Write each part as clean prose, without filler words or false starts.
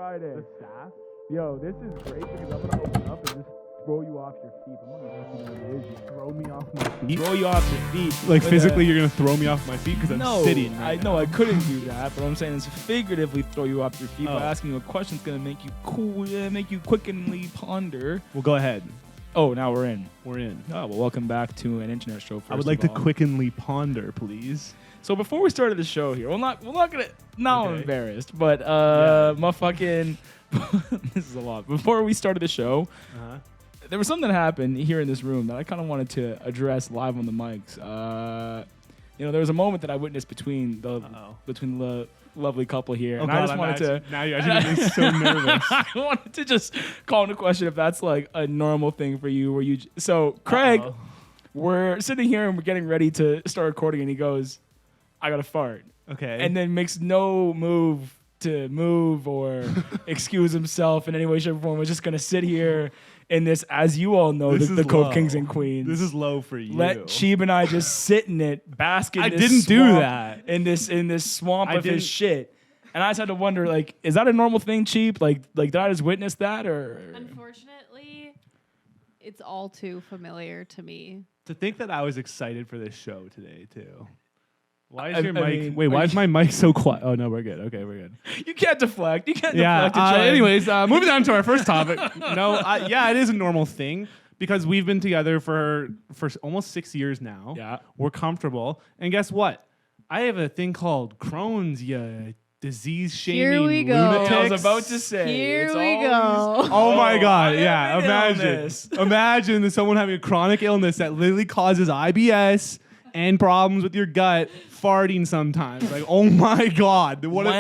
Friday. The staff? Yo, this is great because I'm gonna open up and just throw you off your feet. I'm not gonna let you know what it is. You Throw me off my feet? throw you off your feet. Like with physically, a- you're going to throw me off my feet because I'm no, sitting I right know now. I couldn't do that, but I'm saying is figuratively throw you off your feet by Oh. asking you a question that's gonna make you cool, make you quickenly ponder. Well, go ahead. Oh, now we're in. We're in. Oh, well, welcome back to an internet show. I would like to quickenly ponder, please. So before we started the show here, we're not gonna. Now I'm Okay. embarrassed, but my fucking. This is a lot. Before we started the show, Uh-huh. there was something that happened here in this room that I kind of wanted to address live on the mics. There was a moment that I witnessed between the lovely couple here, and I just wanted to. Now you're actually me so nervous. I wanted to just call into question if that's like a normal thing for you. So Craig, we're sitting here and we're getting ready to start recording, and he goes, "I got to fart," Okay. and then makes no move to move or excuse himself in any way, shape, or form. We're just gonna sit here in this, as you all know, This the is Code low. Kings and Queens. This is low for you. Let Cheeb and I just sit in it, bask in I this didn't do swamp, that. in this swamp I of his didn't- shit. And I just had to wonder, like, is that a normal thing, Cheeb? Like did I just witness that, or? Unfortunately, it's all too familiar to me. To think that I was excited for this show today, too. Why is I your mic... mean, wait, why are is my mic so quiet? Oh, no, we're good. Okay, we're good. You can't deflect. You can't Yeah. deflect. to try and- Anyways, moving on to our first topic. Yeah, it is a normal thing because we've been together for almost 6 years now. Yeah. We're comfortable. And guess what? I have a thing called Crohn's, disease-shaming Here we go. lunatics. I was about to say. Here it's we always- go. Oh my God! I Yeah, have an imagine, illness. imagine that someone having a chronic illness that literally causes IBS and problems with your gut, farting sometimes. Like, oh my God! What a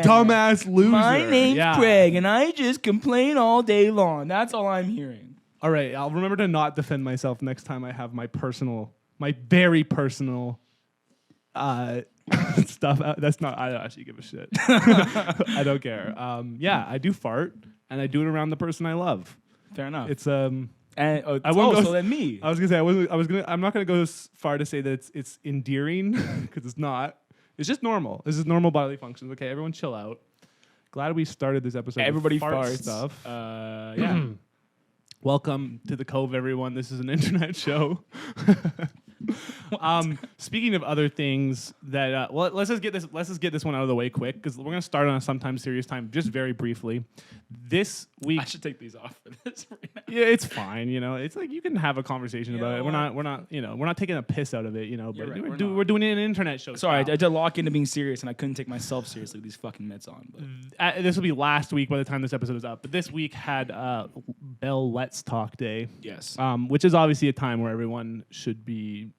dumbass loser! My name's Yeah. Craig, and I just complain all day long. That's all I'm hearing. All right, I'll remember to not defend myself next time I have my very personal stuff out. That's not. I don't actually give a shit. I don't care. Yeah, I do fart, and I do it around the person I love. Fair enough. It's and I won't go so then me. I was gonna say I'm not gonna go as far to say that it's endearing because it's not. It's just normal. This is normal bodily functions. Okay, everyone chill out. Glad we started this episode. Everybody with fart farts. stuff. Yeah. Welcome to the Cove, everyone. This is an internet show. Speaking of other things that, let's just get this one out of the way quick because we're gonna start on a sometimes serious time, just very briefly. This week, I should take these off for this right now. yeah, it's fine. It's like you can have a conversation You about know it. what? We're not taking a piss out of it. You're But right, we're doing it in an internet show. Sorry, I style. did lock into being serious, and I couldn't take myself seriously with these fucking mitts on. But This will be last week by the time this episode is up. But this week had Bell Let's Talk Day. yes, Which is obviously a time where everyone should be,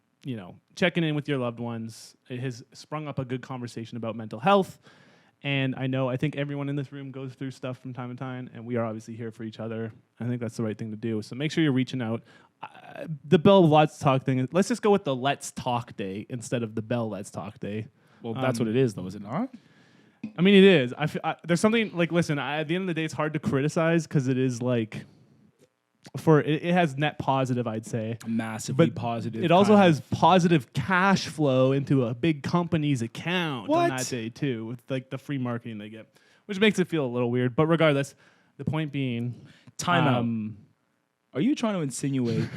checking in with your loved ones. It has sprung up a good conversation about mental health. And I think everyone in this room goes through stuff from time to time, and we are obviously here for each other. I think that's the right thing to do. So make sure you're reaching out. The Bell Let's Talk thing, let's just go with the Let's Talk Day instead of the Bell Let's Talk Day. well, that's what it is, though, is it not? I mean, it is. There's something like, listen, at the end of the day, it's hard to criticize because it is like, it has net positive, I'd say. Massively But positive. it also kind has of- positive cash flow into a big company's account on What? that day too, with like the free marketing they get, which makes it feel a little weird. But regardless, the point being, Time out. Are you trying to insinuate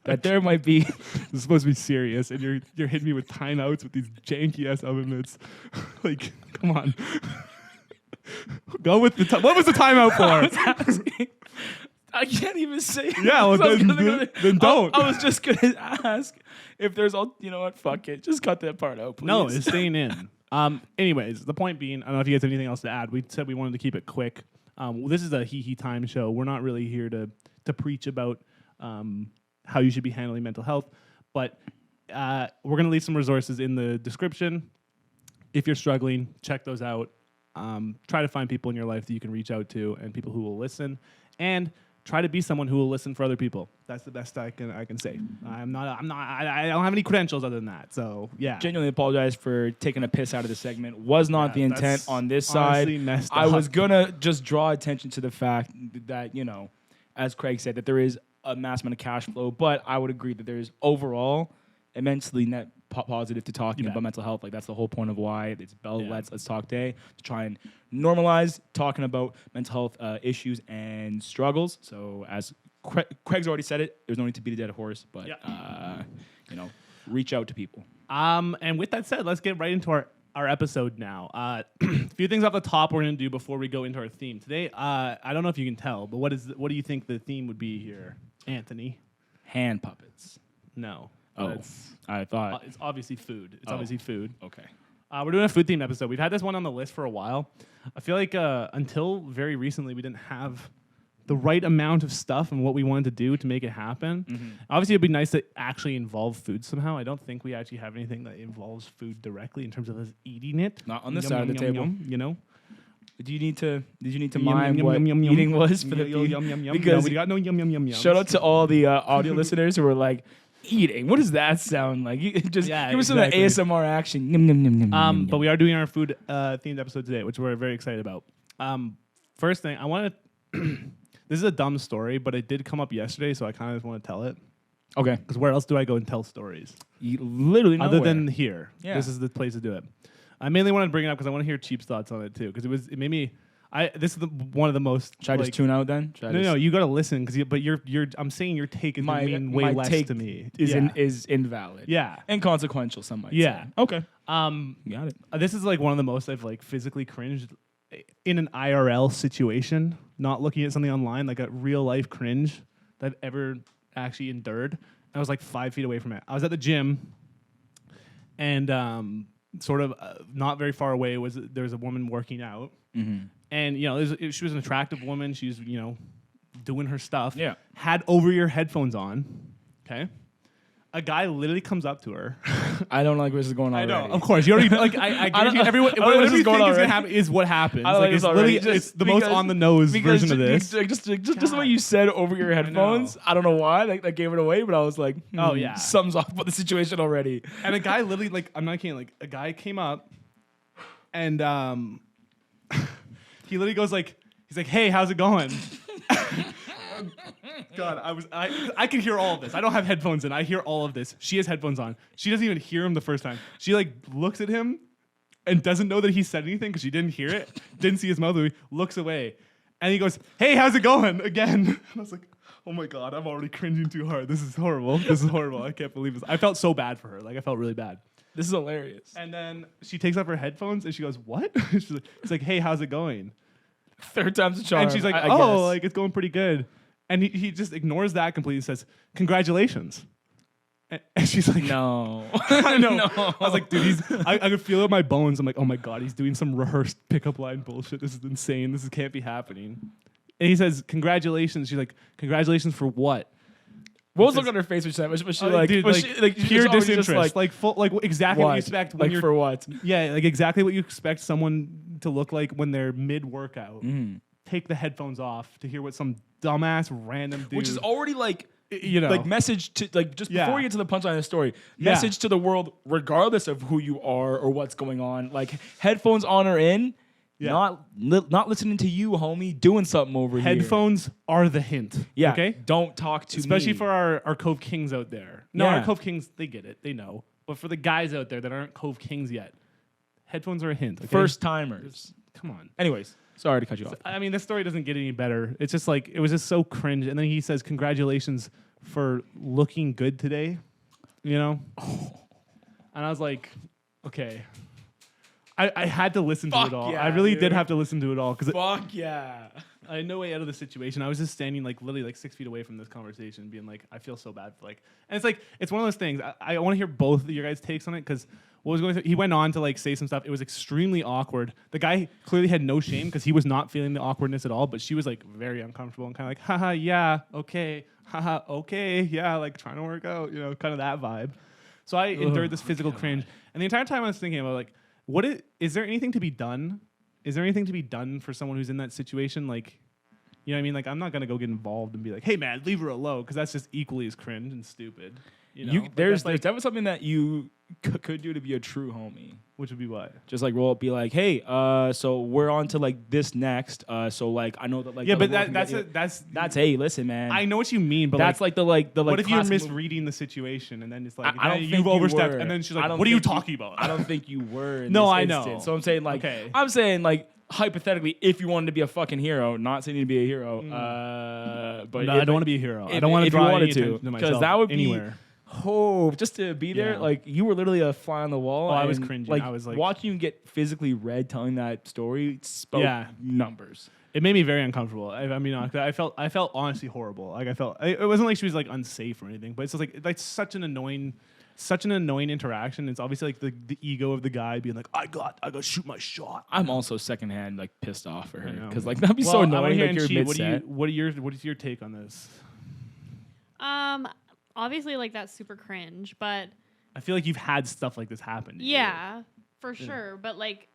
that there might be? This is supposed to be serious, and you're hitting me with timeouts with these janky ass oven mitts. Like, come on, go with the what was the timeout for? I can't even say. Yeah, well, I was then don't. I was just gonna ask if there's all. You know what? Fuck it. Just cut that part out, please. No, it's staying in. Anyways, the point being, I don't know if you guys have anything else to add. We said we wanted to keep it quick. This is a hehe time show. We're not really here to preach about how you should be handling mental health, but we're going to leave some resources in the description. If you're struggling, check those out. Try to find people in your life that you can reach out to and people who will listen, and try to be someone who will listen for other people. That's the best I can say. I don't have any credentials other than that. So yeah. Genuinely apologize for taking a piss out of the segment. Was not the intent that's on this honestly side. messed I up. was gonna just draw attention to the fact that, as Craig said, that there is a mass amount of cash flow, but I would agree that there is overall immensely net positive to talking bet. about mental health. Like that's the whole point of why it's Bell Yeah. Let's Talk Day, to try and normalize talking about mental health issues and struggles. So as Craig's already said it, there's no need to beat a dead horse, but you know, reach out to people. And with that said, let's get right into our episode now. A few things off the top we're going to do before we go into our theme. Today, I don't know if you can tell, but what do you think the theme would be here, Anthony? Hand puppets. No. Oh, I thought. It's obviously food. It's obviously food. Okay. We're doing a food themed episode. We've had this one on the list for a while. I feel like until very recently, we didn't have the right amount of stuff and what we wanted to do to make it happen. Mm-hmm. Obviously, it'd be nice to actually involve food somehow. I don't think we actually have anything that involves food directly in terms of us eating it. Not on this Yum, side of the yum, table. yum, you know? Did you need to Yum, mime yum, what yum, yum, yum. eating was for the Yum, yum, yum, yum. Because no, we got no yum, yum, yum, yum. shout out to all the audio listeners who were like, eating. What does that sound like? Just Yeah, give us some of that ASMR action. Yum, yum, yum, yum, yum, But yum. we are doing our food themed episode today, which we're very excited about. First thing, I want to... This is a dumb story, but it did come up yesterday, so I kind of just want to tell it. Okay. Because where else do I go and tell stories? You literally nowhere. Other than here. Yeah. This is the place to do it. I mainly wanted to bring it up because I want to hear Cheap's thoughts on it too. Because it made me... This is one of the most... Should I just tune out then? No, you got to listen. But I'm saying your take is going to mean way less take to me. Is invalid. Yeah. Inconsequential, some might Yeah. say. Okay. You Got it. This is like one of the most I've like physically cringed in an IRL situation, not looking at something online, like a real life cringe that I've ever actually endured. I was like 5 feet away from it. I was at the gym, and sort of not very far away there was a woman working out, and she was an attractive woman. She's doing her stuff. Yeah. Had over-ear headphones on. Okay. A guy literally comes up to her. I don't like where this is going already. I know, of course. You already like. I guarantee everyone. Whatever you think is going to happen is what happens. I don't like it's this already. literally it's the most on the nose version of this. Just the way you said over your headphones. I don't know why that gave it away, but I was like, Oh, yeah. something's off about the situation already. And a guy literally, like, I'm not kidding. Like, a guy came up, and he literally goes like, he's like, "Hey, how's it going?" God, I can hear all of this. I don't have headphones in. I hear all of this. She has headphones on. She doesn't even hear him the first time. She like looks at him and doesn't know that he said anything because she didn't hear it. Didn't see his mouth move. Looks away. And he goes, "Hey, how's it going?" Again. And I was like, oh my God, I'm already cringing too hard. This is horrible. This is horrible. I can't believe this. I felt so bad for her. Like I felt really bad. This is hilarious. And then she takes off her headphones and she goes, "What?" She's like, "Hey, how's it going?" Third time's a charm. And she's like, I "Oh, guess. like it's going pretty good." And he just ignores that completely and says, "Congratulations." And she's like, No. I know. No. I was like, dude, I could feel it in my bones. I'm like, oh my God, he's doing some rehearsed pickup line bullshit. This is insane. This can't be happening. And he says, "Congratulations." She's like, "Congratulations for what?" What was the look on her face when she said? Was she like, dude, was like, she, like pure just always disinterest, just like full, like exactly what you expect when like you're for what? Yeah, like exactly what you expect someone to look like when they're mid-workout. Take the headphones off to hear what some dumbass random dude, Which is already like, like message to like just Yeah. before we get to the punchline of the story, Yeah. message to the world, regardless of who you are or what's going on. Like headphones on or in, Yeah. not listening to you, homie, doing something over here. headphones are the hint. Yeah. Okay. Don't talk to Especially me. for our Cove Kings out there. No, Yeah. our Cove Kings, they get it. They know. But for the guys out there that aren't Cove Kings yet, headphones are a hint. Okay? first timers. Come on. Anyways, sorry to cut you off. I mean, this story doesn't get any better. It's just like, it was just so cringe. And then he says, "Congratulations for looking good today." You know? And I was like, okay. I had to listen to Fuck it all. yeah, I really dude. did have to listen to it all because Fuck yeah. I had no way out of the situation. I was just standing like literally like 6 feet away from this conversation, being like, I feel so bad for like, and it's like, it's one of those things. I want to hear both of your guys' takes on it because what was going through, he went on to like say some stuff. It was extremely awkward. The guy clearly had no shame because he was not feeling the awkwardness at all, but she was like very uncomfortable and kind of like, haha, yeah, okay, haha, okay, yeah, like trying to work out, you know, kind of that vibe. So I endured this physical cringe. And the entire time I was thinking about like, is there anything to be done? Is there anything to be done for someone who's in that situation? Like, you know what I mean? Like, I'm not going to go get involved and be like, "Hey, man, leave her alone," because that's just equally as cringe and stupid. You know, like, there's that's, like, definitely something that you could do to be a true homie. which would be what? Just like roll up, be like, hey, so we're on to like this next. So like I know that like Yeah, the but world can get you- that's hey, listen, man. I know what you mean, but that's like the like what if you're classic misreading the situation and then it's like I don't you've think you overstepped, were. and then she's I like, don't "What are you think talking about?" I don't think you were. In No, this I know. instance. So I'm saying like Okay. I'm saying like hypothetically, if you wanted to be a fucking hero, not saying you to be a hero, but No, if, I don't want to be a hero. I if- don't want to if you draw wanted any to, attention to because myself that would be anywhere. just to be there. Yeah. Like you were literally a fly on the wall. Oh, I was and, cringing. Like, I was like- watching you get physically red telling that story spoke numbers. It made me very uncomfortable. I mean, I felt honestly horrible. Like it wasn't like she was like unsafe or anything, but it's just like such an annoying interaction. It's obviously like the ego of the guy being like, I got to shoot my shot. I'm also secondhand like pissed off for her know. because like that'd be so Well, I wanna annoying. hear Like you're Chi, mid-set. what is your take on this? Obviously, like that's super cringe, but I feel like you've had stuff like this happen. to you. yeah, for sure. But like,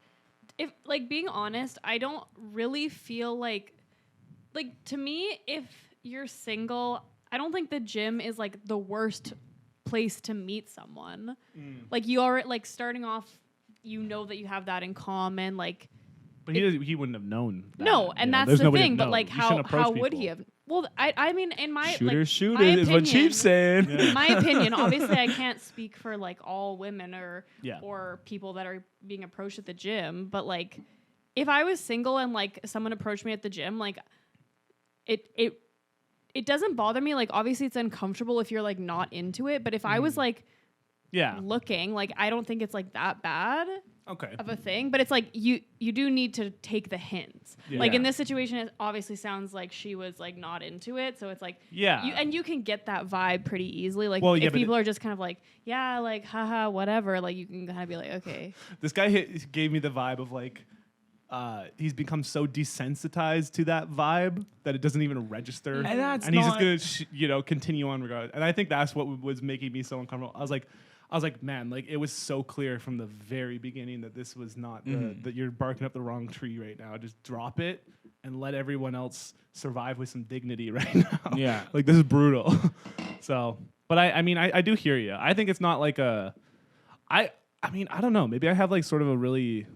if like being honest, I don't really feel like to me, if you're single, I don't think the gym is like the worst place to meet someone. Like you are like starting off, you know that you have that in common, like. But he wouldn't have known. That, No, and that's There's the nobody to thing. But know. like, You shouldn't approach how would people. he have? Well, I mean, in my Shooter, like, shooter my is what opinion- Chief's saying. Yeah. my opinion, obviously, I can't speak for like all women Yeah. or people that are being approached at the gym. But like, if I was single and like someone approached me at the gym, like, it doesn't bother me. Like, obviously, it's uncomfortable if you're like not into it. But if I was like Yeah. looking, like, I don't think it's like that bad Okay. of a thing, but it's like you do need to take the hints. Yeah. Like in this situation, it obviously sounds like she was like not into it, so it's like Yeah. you can get that vibe pretty easily. Like Well, yeah, if but people are just kind of like like haha whatever, like you can kind of be like okay. This guy gave me the vibe of like he's become so desensitized to that vibe that it doesn't even register, And that's he's just not- gonna continue on regardless. And I think that's what was making me so uncomfortable. I was like, man, like it was so clear from the very beginning that this was not that you're barking up the wrong tree right now. Just drop it and let everyone else survive with some dignity right now. Yeah. Like this is brutal. So, but I mean, I do hear you. I think it's not like I mean, I don't know. Maybe I have like sort of a really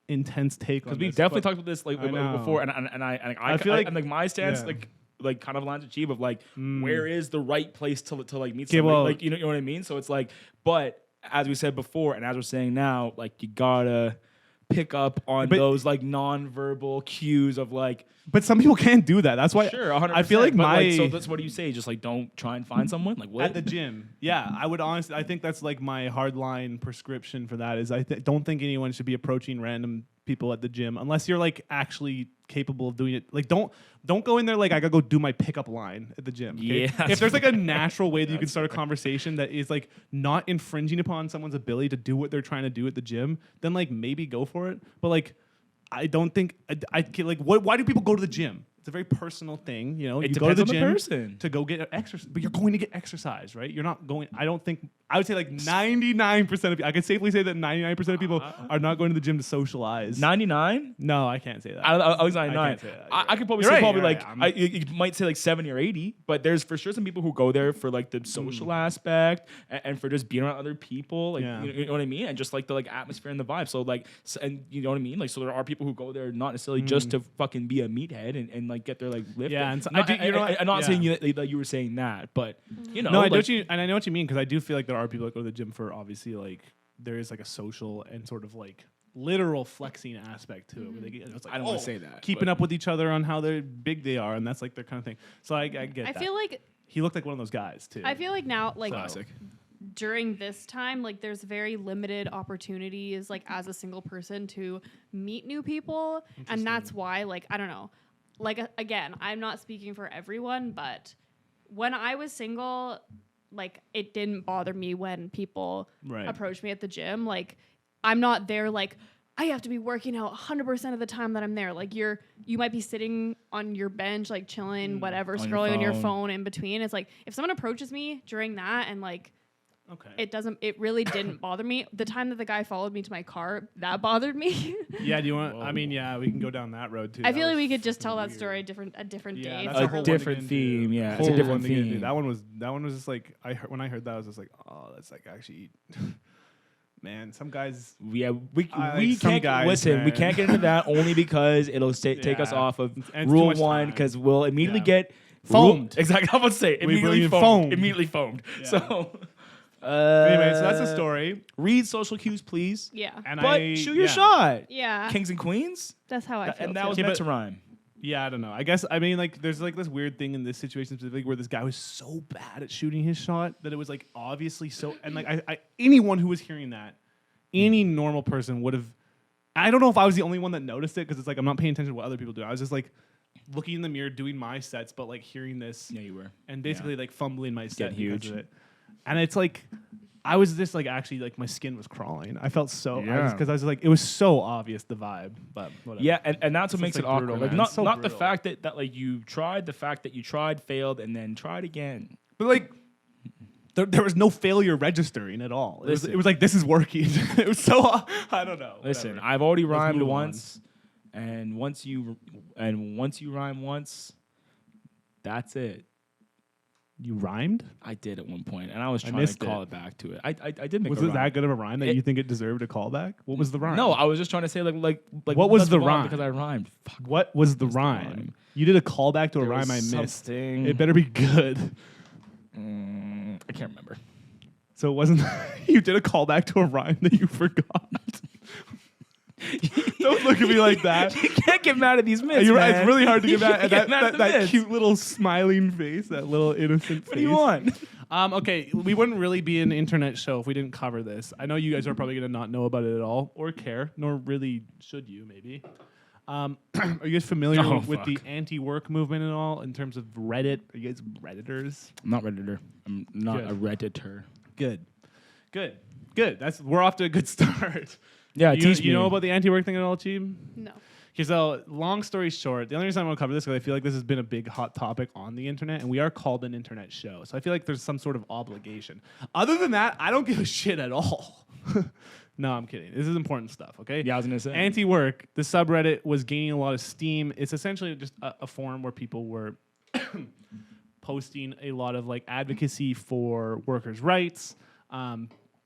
intense take on Because we this, definitely but- talked about this like I know. before, and I feel like- and like my stance yeah. like kind of lines with Chief of like where is the right place to like meet Okay, somebody, well- like you know what I mean. So it's like, but as we said before, and as we're saying now, like you gotta pick up on But- those like non-verbal cues of like But some people can't do that. That's why sure 100%. I feel like but, my so that's what do you say? Just like don't try and find someone like what at the gym. Yeah, I would honestly. I think that's like my hardline prescription for that. Is I don't think anyone should be approaching random people at the gym unless you're like actually capable of doing it. Like don't go in there like I gotta go do my pickup line at the gym. Okay? Yeah, If there's like a natural way that you can start a conversation that is like not infringing upon someone's ability to do what they're trying to do at the gym, then like maybe go for it. But like I don't think I like why do people go to the gym? It's a very personal thing, you know. It You go to the depends on the gym person. to go get exercise, but you're going to get exercise, right? You're not going. I don't think. I would say like 99% of people. I could safely say that 99% of people are not going to the gym to socialize. 99. No, I can't say that. I was I 99. can't say that. I could probably You're say right, probably you're like right. you might say like 70 or 80, but there's for sure some people who go there for like the social aspect and for just being around other people, like Yeah. you know what I mean, and just like the like atmosphere and the vibe. So like and you know what I mean, like so there are people who go there not necessarily just to fucking be a meathead and like get their like lift. Yeah, and so Not- I do- you know what? I'm not Yeah. saying that you were saying that, but you know, No, I like, know what you and I know what you mean because I do feel like there are people that go to the gym for obviously like there is like a social and sort of like literal flexing aspect to it. Where they get, it's like, I don't wanna say that, keeping but- up with each other on how they're big they are, and that's like their kind of thing. So I get. I that. feel like he looked like one of those guys too. I feel like now like classic. during this time, like there's very limited opportunities like as a single person to meet new people, and that's why like I don't know, like again, I'm not speaking for everyone, but when I was single, like it didn't bother me when people Right. approached me at the gym. Like I'm not there like I have to be working out 100% of the time that I'm there. Like you might be sitting on your bench, like chilling, whatever, On your scrolling on your phone. phone in between. It's like if someone approaches me during that and like Okay. It really didn't bother me. The time that the guy followed me to my car, that bothered me. Yeah, do you want? I mean, yeah, we can go down that road too. I feel like we could just tell that story a different day. That's a different theme. Yeah, it's a different theme. That one was just like when I heard that I was just like, oh, that's like actually. Man, some guys. Yeah, we can't listen. We can't get into that only because it'll take us off of rule 1 because we'll immediately get foamed. Exactly, I would say immediately foamed. Immediately foamed. Yeah. So. Anyway, so that's the story. Read social cues, please. Yeah. But shoot your shot. Yeah. Kings and queens. That's how I feel. And that was meant to rhyme. Yeah, I don't know. I mean, like, there's like this weird thing in this situation specifically where this guy was so bad at shooting his shot that it was like obviously so. And like, anyone who was hearing that, any normal person would have. I don't know if I was the only one that noticed it because it's like I'm not paying attention to what other people do. I was just like looking in the mirror, doing my sets, but like hearing this. Yeah, you were. And basically like fumbling my set huge. Because of it. And it's like, I was just like actually like my skin was crawling. I felt so because I was like it was so obvious the vibe, but whatever. Yeah, and that's what makes it awkward. Brutal, like not the fact that like you tried, the fact that you tried, failed, and then tried again. But like there was no failure registering at all. It was like this is working. It was so I don't know. Listen, whatever. I've already rhymed once, and once you rhyme once, that's it. You rhymed? I did at one point, and I was trying to call it back to it. I did make. Was it that good of a rhyme that you think it deserved a callback? What was the rhyme? No, I was just trying to say like what was the rhyme? Because I rhymed. Fuck. What was the rhyme? You did a callback to a rhyme I missed. It better be good. I can't remember. So it wasn't. You did a callback to a rhyme that you forgot. Don't look at me like that. You can't get mad at these myths, You're man. Right, it's really hard to get mad at that myths. cute little smiling face, that little innocent face. What do you want? Okay, we wouldn't really be an internet show if we didn't cover this. I know you guys are probably going to not know about it at all or care, nor really should you, maybe. Are you guys familiar with the anti-work movement at all in terms of Reddit? Are you guys Redditors? I'm not Redditor. I'm not a Redditor. Good. We're off to a good start. Yeah, you know about the anti-work thing at all, Chief? No. Okay, so long story short, the only reason I want to cover this is because I feel like this has been a big hot topic on the internet, and we are called an internet show. So I feel like there's some sort of obligation. Other than that, I don't give a shit at all. No, I'm kidding. This is important stuff, okay? Yeah, I was going to say. Anti-work, the subreddit was gaining a lot of steam. It's essentially just a forum where people were posting a lot of like advocacy for workers' rights.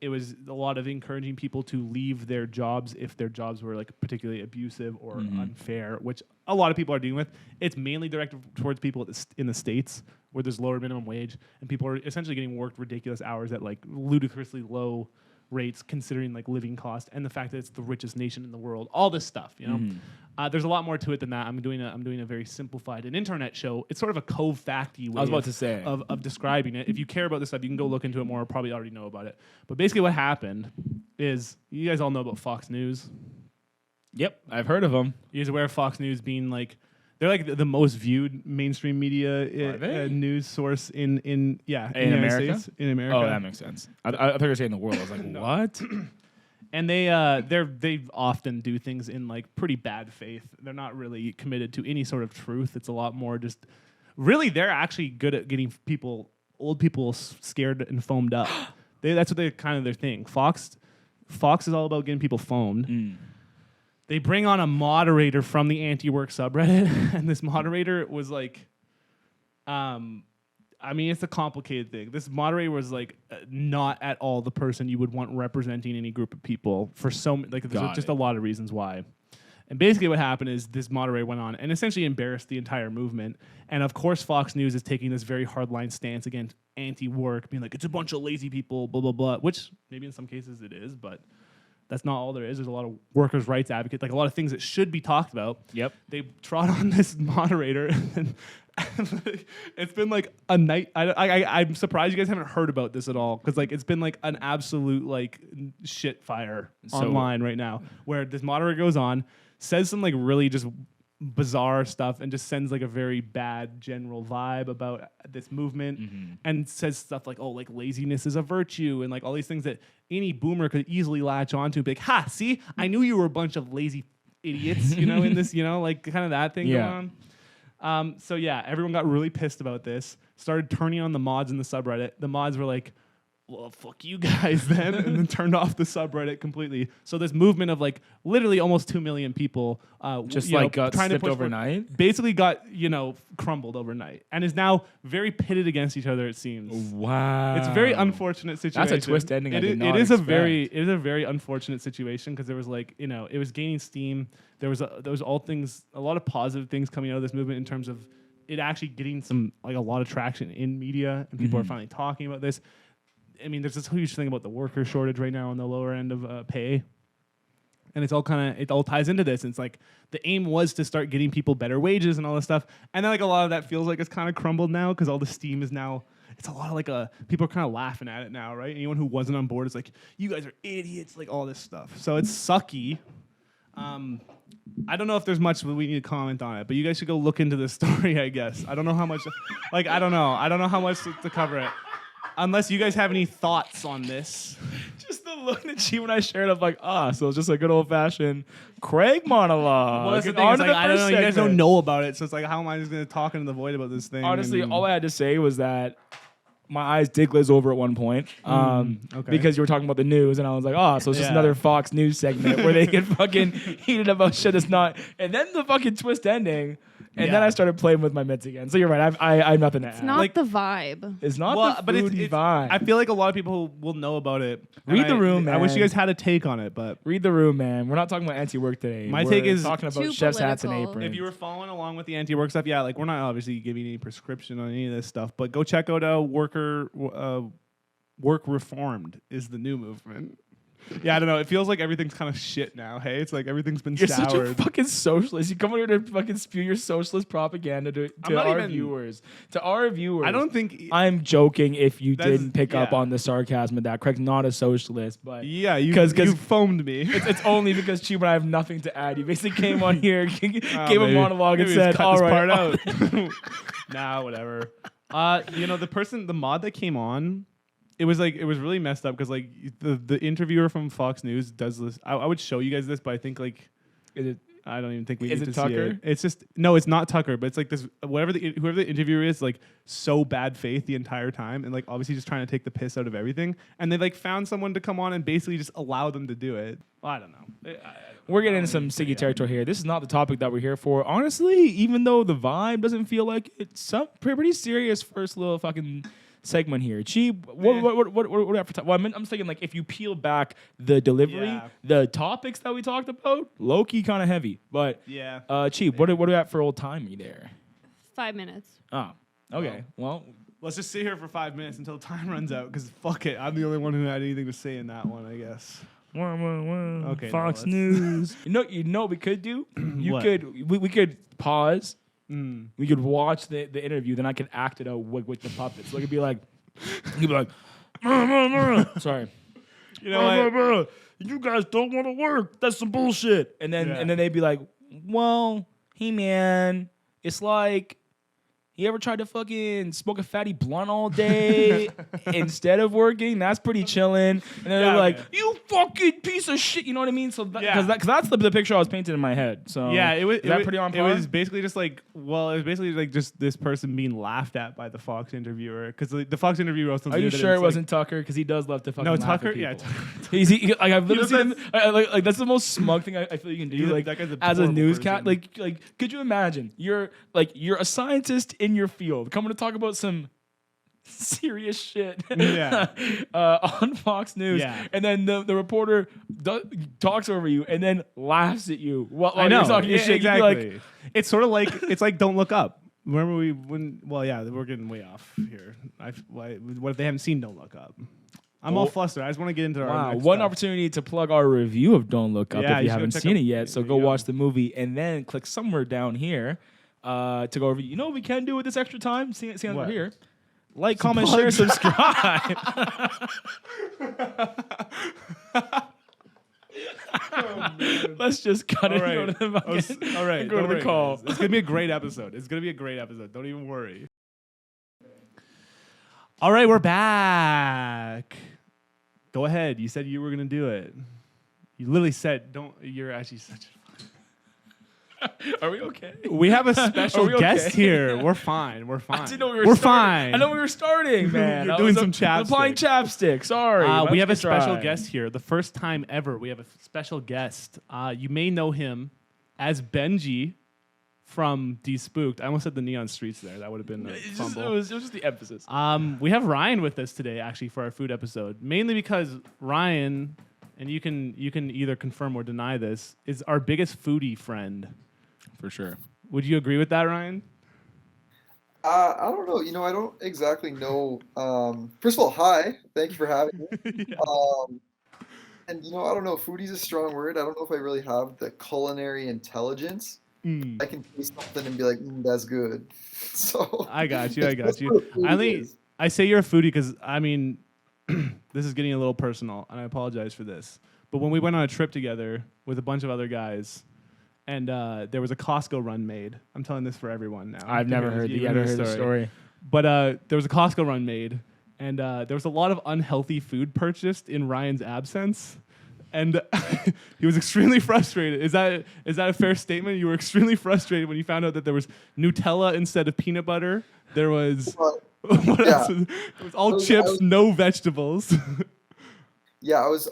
It was a lot of encouraging people to leave their jobs if their jobs were like particularly abusive or unfair, which a lot of people are dealing with. It's mainly directed towards people in the States where there's lower minimum wage and people are essentially getting worked ridiculous hours at like ludicrously low rates considering like living cost and the fact that it's the richest nation in the world, all this stuff, you know. There's a lot more to it than that. I'm doing a very simplified an internet show. It's sort of a Cove-facty way of describing it. If you care about this stuff, you can go look into it more. Probably already know about it. But basically what happened is, you guys all know about Fox News. Yep, I've heard of them. You guys aware of Fox News being like, they're like the most viewed mainstream media news source in America? States, in America. Oh, that makes sense. I thought you were saying the world. I was like, what? And they often do things in like pretty bad faith. They're not really committed to any sort of truth. It's a lot more just really they're actually good at getting old people scared and foamed up. That's what they're kind of their thing. Fox is all about getting people foamed. They bring on a moderator from the anti-work subreddit, and this moderator was like, I mean, it's a complicated thing. This moderator was like not at all the person you would want representing any group of people for there's just a lot of reasons why. And basically what happened is this moderator went on and essentially embarrassed the entire movement. And of course, Fox News is taking this very hardline stance against anti-work, being like, it's a bunch of lazy people, blah, blah, blah, which maybe in some cases it is, but that's not all there is. There's a lot of workers' rights advocates, like a lot of things that should be talked about. Yep. They trot on this moderator, and it's been like a night. I'm surprised you guys haven't heard about this at all, because like it's been like an absolute like shit fire online right now, where this moderator goes on, says some like really just bizarre stuff, and just sends like a very bad general vibe about this movement, and says stuff like, oh, like laziness is a virtue, and like all these things that any boomer could easily latch onto and be like, ha, see, I knew you were a bunch of lazy idiots, you know, in this, you know, like kind of that thing going on. So yeah, everyone got really pissed about this, started turning on the mods in the subreddit. The mods were like, well, fuck you guys then, and then turned off the subreddit completely. So this movement of like literally almost 2 million people Just you know, like got trying to snipped push overnight. basically got, you know, crumbled overnight and is now very pitted against each other, it seems. Wow. It's a very unfortunate situation. That's a twist ending I did not It is a very unfortunate situation because there was like, you know, it was gaining steam. There was a lot of positive things coming out of this movement in terms of it actually getting some like a lot of traction in media and people are finally talking about this. I mean, there's this huge thing about the worker shortage right now on the lower end of pay. And it all ties into this. And it's like the aim was to start getting people better wages and all this stuff. And then like a lot of that feels like it's kind of crumbled now because all the steam is now, it's a lot of like people are kind of laughing at it now, right? Anyone who wasn't on board is like, you guys are idiots, like all this stuff. So it's sucky. I don't know if there's much that we need to comment on it, but you guys should go look into this story, I guess. I don't know how much, like, I don't know how much to cover it. Unless you guys have any thoughts on this. Just the look that she when I shared of like, so it's just a good old fashioned Craig monologue. Well, that's the thing. It's like, I don't know. You guys don't know about it, so it's like, how am I just going to talk into the void about this thing? Honestly, all I had to say was that my eyes did glaze over at one point because you were talking about the news, and I was like, so it's just another Fox News segment where they get fucking heated about shit that's not. And then the fucking twist ending. And then I started playing with my mitts again. So you're right. I have nothing to add. It's not like, the vibe. It's not the food vibe. I feel like a lot of people will know about it. Read the room, man. I wish you guys had a take on it, but read the room, man. We're not talking about anti-work today. My take is talking about chef's hats and aprons. If you were following along with the anti-work stuff, like we're not obviously giving any prescription on any of this stuff, but go check out Work Reformed is the new movement. Yeah, I don't know. It feels like everything's kind of shit now. Hey, it's like everything's been You're soured. such a fucking socialist. You come over here to fucking spew your socialist propaganda to our viewers. To our viewers. I don't think I'm joking. If you didn't pick up on the sarcasm of that, Craig's not a socialist, but you foamed me. It's only because Chiba and I have nothing to add. You basically came on here, gave a monologue, and said, "All right, part out." Nah, whatever. The mod that came on. It was really messed up because like the interviewer from Fox News does this. I would show you guys this, but I think like I don't even think we need to Tucker? see it. It's just no, it's not Tucker, but it's like this whoever the interviewer is like so bad faith the entire time and like obviously just trying to take the piss out of everything. And they like found someone to come on and basically just allow them to do it. Well, I don't know. We're getting into some sticky territory here. This is not the topic that we're here for. Honestly, even though the vibe doesn't feel like it's some pretty serious first little fucking segment here. Cheap. What for time? Well, I'm just thinking like if you peel back the delivery, the topics that we talked about, low key kind of heavy. But Cheap. What are we at for old timey there? 5 minutes. Oh, okay. Well, let's just sit here for 5 minutes until time runs out. Because fuck it, I'm the only one who had anything to say in that one, I guess. Okay. Fox News. You know what we could do? We could pause. We could watch the interview, then I could act it out with the puppets. Like it'd be like, sorry, you know what? You guys don't want to work. That's some bullshit. And then they'd be like, well, hey man, it's like, you ever tried to fucking smoke a fatty blunt all day instead of working? That's pretty chillin'. And then they're like, you fucking piece of shit. You know what I mean? So because that's the picture I was painting in my head. So it was pretty on par? It was basically just like, just this person being laughed at by the Fox interviewer because the Fox interviewer also. Are you sure it wasn't Tucker? Because he does love to fucking laugh Tucker. At people. Yeah, like I've literally seen him. Like that's the most smug thing I feel you can do. Like that guy's as a newscast, like could you imagine? You're a scientist in your field coming to talk about some serious shit on Fox News, and then the reporter talks over you and then laughs at you while you're talking your shit. Exactly. Like, it's sort of like it's like Don't Look Up. Remember we're getting way off here. What if they haven't seen Don't Look Up? I'm all flustered. I just want to get into our next stuff. Opportunity to plug our review of Don't Look Up if you haven't seen it yet. So go watch the movie and then click somewhere down here to go over. You know what we can do with this extra time? See over here. Like, comment, share, subscribe. Let's just cut it. Go to the bucket. All right. Go to the call. It's gonna be a great episode. Don't even worry. All right, we're back. Go ahead. You said you were gonna do it. You literally said, "Don't." You're actually such a. Are we okay? We have a special we guest okay? here. We're fine. We're fine. I didn't know we We're starting. fine. I know we were starting, man. You're I doing was some applying chapstick. Sorry. we have a Let's special try. guest here. The first time ever, we have a special guest. You may know him as Benji from Despooked. I almost said the Neon Streets there. That would have been a fumble. It was just the emphasis. We have Ryan with us today, actually, for our food episode. Mainly because Ryan, and you can either confirm or deny this, is our biggest foodie friend. For sure. Would you agree with that, Ryan? I don't know. I don't exactly know. First of all, hi. Thank you for having me. And I don't know. Foodie's a strong word. I don't know if I really have the culinary intelligence. I can taste something and be like, that's good. So I got you. that's what a foodie is. I say you're a foodie because, I mean, this is getting a little personal, and I apologize for this. But when we went on a trip together with a bunch of other guys, and there was a Costco run made. I'm telling this for everyone now. I've never heard the story. But there was a Costco run made, and there was a lot of unhealthy food purchased in Ryan's absence. And he was extremely frustrated. Is that a fair statement? You were extremely frustrated when you found out that there was Nutella instead of peanut butter. There was what else? It was all chips, no vegetables. Yeah, I was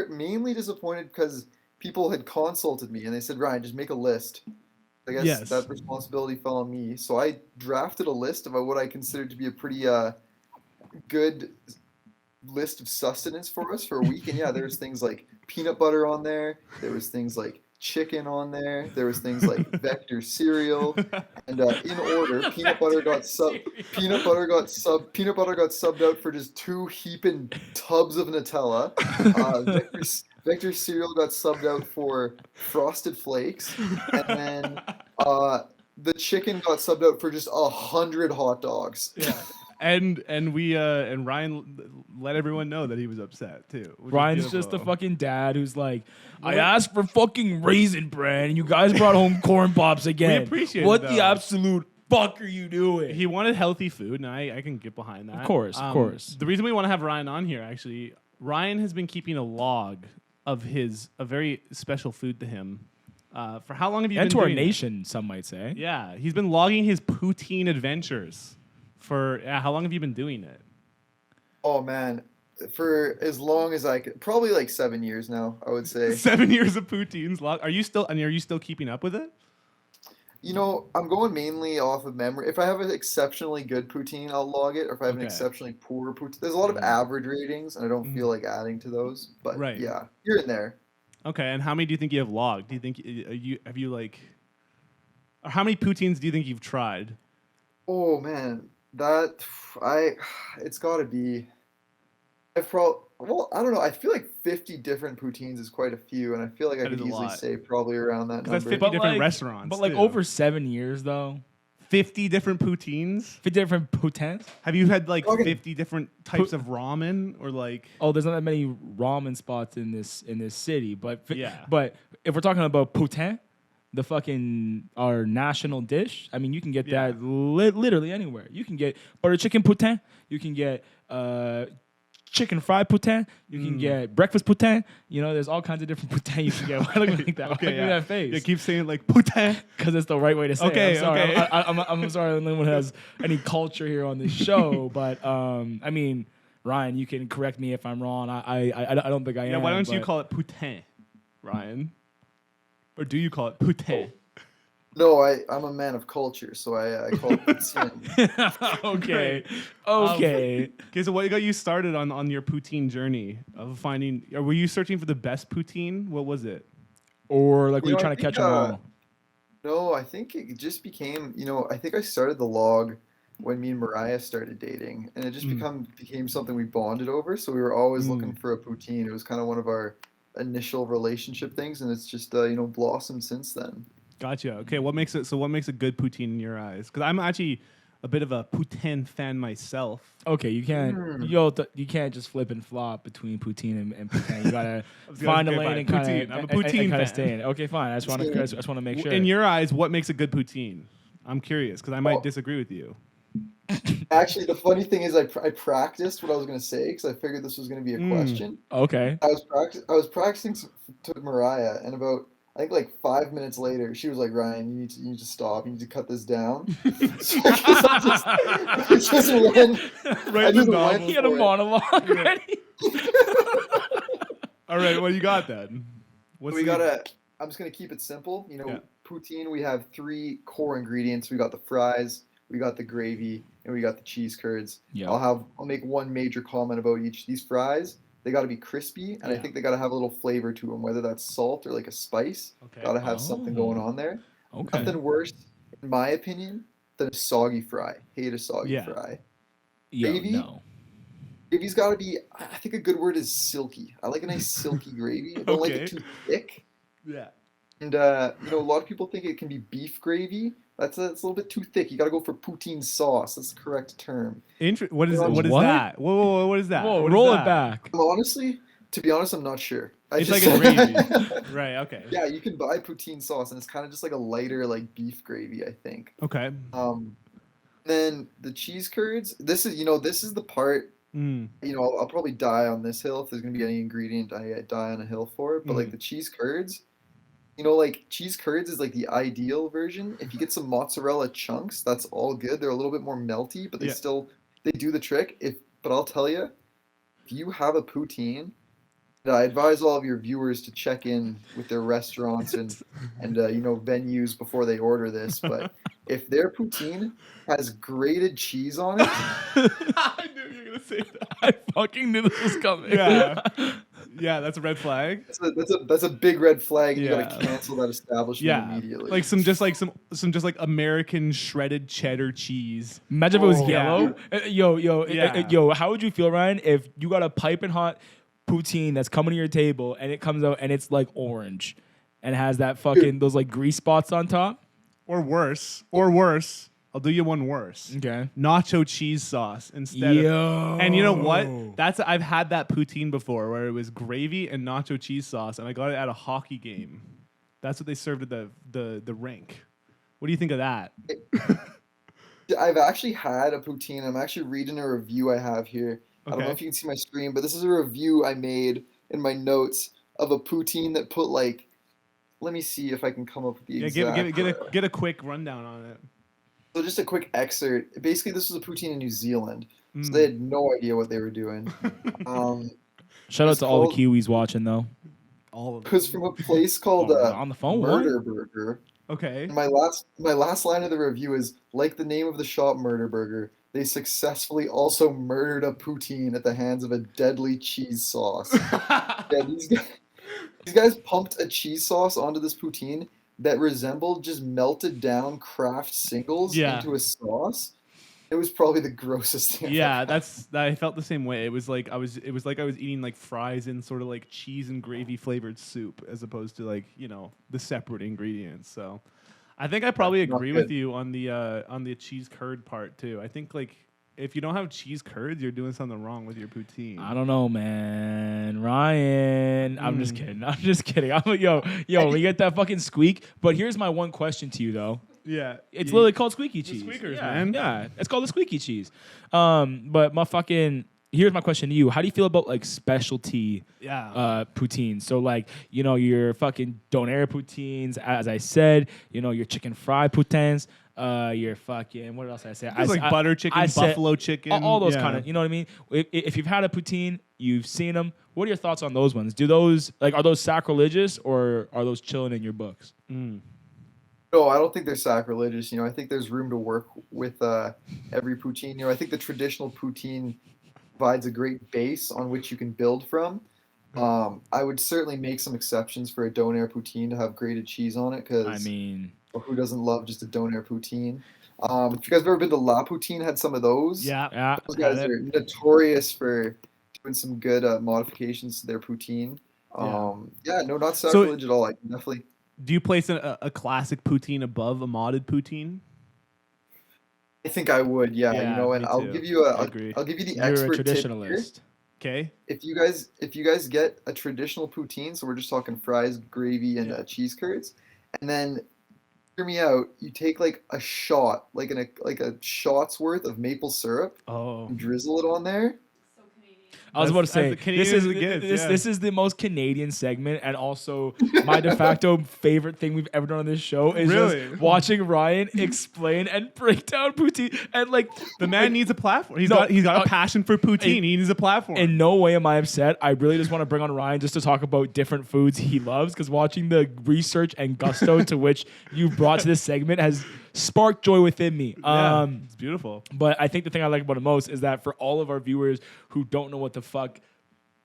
mainly disappointed because people had consulted me and they said, Ryan, just make a list. I guess that responsibility fell on me. So I drafted a list of what I considered to be a pretty good list of sustenance for us for a week. And yeah, there was things like peanut butter on there. There was things like chicken on there. There was things like Vector cereal. And in order, peanut butter got subbed out for just 2 heaping tubs of Nutella. Vector cereal got subbed out for Frosted Flakes, and then the chicken got subbed out for just 100 hot dogs. Yeah. And Ryan let everyone know that he was upset too. Ryan's just a fucking dad who's like, I asked for fucking Raisin Bran and you guys brought home corn pops again. We appreciate what it, the though. absolute fuck are you doing? He wanted healthy food, and I can get behind that. Of course. The reason we want to have Ryan on here, actually, Ryan has been keeping a log of a very special food to him. For how long have you been to our doing nation, it? some might say. Yeah, he's been logging his poutine adventures. For how long have you been doing it? Oh man, for as long as I could, probably like 7 years now, I would say. 7 years of poutines log. Are you still keeping up with it? I'm going mainly off of memory. If I have an exceptionally good poutine, I'll log it. Or if I have an exceptionally poor poutine, there's a lot of average ratings, and I don't feel like adding to those. But yeah, you're in there. Okay, and how many do you think you have logged? Do you think or how many poutines do you think you've tried? Oh man, it's got to be. I don't know. I feel like 50 different poutines is quite a few, and I feel like I could easily say probably around that number. That's 50 different restaurants. But like over 7 years though. 50 different poutines? 50 different poutines? Have you had like 50 different types of ramen or like? Oh, there's not that many ramen spots in this city, but yeah. But if we're talking about poutine, the fucking our national dish, I mean, you can get that literally anywhere. You can get butter chicken poutine. You can get chicken fried poutine. You can get breakfast poutine. There's all kinds of different poutine you can get. Why look like that? Why look at that face? You keep saying like poutine because it's the right way to say it. I'm sorry. I'm sorry if anyone has any culture here on this show, but I mean, Ryan, you can correct me if I'm wrong. I don't think I am. Yeah, why don't you call it poutine, Ryan? Or do you call it poutine? No, I'm a man of culture, so I call it poutine. Okay. Okay, so what got you started on your poutine journey of finding? Or were you searching for the best poutine? What was it? Or like were you trying to catch them all? No, I think it just became. I think I started the log when me and Mariah started dating, and it just became something we bonded over. So we were always looking for a poutine. It was kind of one of our initial relationship things, and it's just blossomed since then. Gotcha. Okay, what makes a good poutine in your eyes? Because I'm actually a bit of a poutine fan myself. Okay, you can't you can't just flip and flop between poutine and poutine. You gotta find a lane and kind of stay in it. Okay, fine. I just want to make sure. In your eyes, what makes a good poutine? I'm curious because I might disagree with you. Actually, the funny thing is, I practiced what I was going to say because I figured this was going to be a question. Okay. I was practicing to Mariah, and about I think like 5 minutes later, she was like, Ryan, you need to stop. You need to cut this down. So I just went. Right I in the just novel. went He had a for it. monologue ready. All right, what you got then? What's I'm just gonna keep it simple. Yeah. Poutine. We have 3 core ingredients. We got the fries, we got the gravy, and we got the cheese curds. Yeah. I'll make one major comment about each. These fries, they got to be crispy, and I think they got to have a little flavor to them, whether that's salt or like a spice. Okay. Got to have something going on there. Okay. Nothing worse, in my opinion, than a soggy fry. Hate a soggy fry. Gravy? No. Gravy's got to be, I think a good word is silky. I like a nice silky gravy. I don't like it too thick. Yeah. And, a lot of people think it can be beef gravy. That's a little bit too thick. You got to go for poutine sauce. That's the correct term. What is What? that? Whoa, what is that? Whoa, What is roll that? it back. To be honest, I'm not sure. It's like a gravy. Right, okay. Yeah, you can buy poutine sauce, and it's kind of just like a lighter, like beef gravy, I think. Okay. Then the cheese curds. This is the part. I'll probably die on this hill if there's gonna be any ingredient I die on a hill for it. But like the cheese curds, like cheese curds is like the ideal version. If you get some mozzarella chunks, that's all good. They're a little bit more melty, but they do the trick. But I'll tell you, if you have a poutine, I advise all of your viewers to check in with their restaurants and venues before they order this. But if their poutine has grated cheese on it, I knew you were gonna say that. I fucking knew this was coming. Yeah, that's a red flag. that's a big red flag. And Yeah. You gotta cancel that establishment immediately. Like some American shredded cheddar cheese. Imagine if it was yeah. yellow. Yeah. Yo, how would you feel, Ryan, if you got a piping hot poutine that's coming to your table and it comes out and it's like orange and has that fucking those like grease spots on top? Or worse. I'll do you one worse. Okay. Nacho cheese sauce instead of. And you know what? I've had that poutine before where it was gravy and nacho cheese sauce, and I got it at a hockey game. That's what they served at the rink. What do you think of that? I've actually had a poutine. I'm actually reading a review I have here. I don't know if you can see my screen, but this is a review I made in my notes of a poutine that put like. Let me see if I can come up with the exact. Get a quick rundown on it. So just a quick excerpt. Basically, this was a poutine in New Zealand, so they had no idea what they were doing. Shout out to all the Kiwis watching though. All of it was from a place called on the phone. Murder Burger. Okay. And my last line of the review is like the name of the shop, Murder Burger. They successfully also murdered a poutine at the hands of a deadly cheese sauce. Yeah, these guys pumped a cheese sauce onto this poutine that resembled just melted down Kraft singles into a sauce. It was probably the grossest thing. Yeah, I felt the same way. It was like I was eating like fries in sort of like cheese and gravy flavored soup as opposed to like, the separate ingredients. So I think I probably agree with you on the cheese curd part too. I think like if you don't have cheese curds, you're doing something wrong with your poutine. I don't know, man. Ryan. I'm just kidding. We get that fucking squeak. But here's my one question to you, though. Yeah. It's literally called squeaky cheese. Squeakers, yeah, man. Yeah, it's called the squeaky cheese. But here's my question to you. How do you feel about like specialty poutines? So like, your fucking donair poutines, as I said, your chicken fry poutines. Your fucking what else did I say? It's like butter chicken, buffalo chicken, all those kind of. You know what I mean? If you've had a poutine, you've seen them. What are your thoughts on those ones? Are those sacrilegious or are those chilling in your books? No, I don't think they're sacrilegious. I think there's room to work with every poutine. I think the traditional poutine provides a great base on which you can build from. I would certainly make some exceptions for a donair poutine to have grated cheese on it because who doesn't love just a donair poutine? If you guys have ever been to La Poutine, had some of those. Yeah. Those guys are notorious for doing some good modifications to their poutine. Not sacrilege at all. I can definitely. Do you place a classic poutine above a modded poutine? I think I would. Yeah. And I'll give you I'll give you the expert You're a traditionalist. Okay. If you guys get a traditional poutine, so we're just talking fries, gravy, and cheese curds, and then hear me out. You take like a shot, like a shot's worth of maple syrup, and drizzle it on there. So Canadian. I was about to say this this is the most Canadian segment, and also my de facto favorite thing we've ever done on this show is just watching Ryan explain and break down poutine. And like the man needs a platform. He's got a passion for poutine. He needs a platform. In no way am I upset. I really just want to bring on Ryan just to talk about different foods he loves, because watching the research and gusto to which you brought to this segment has sparked joy within me. It's beautiful. But I think the thing I like about it most is that for all of our viewers who don't know what the fuck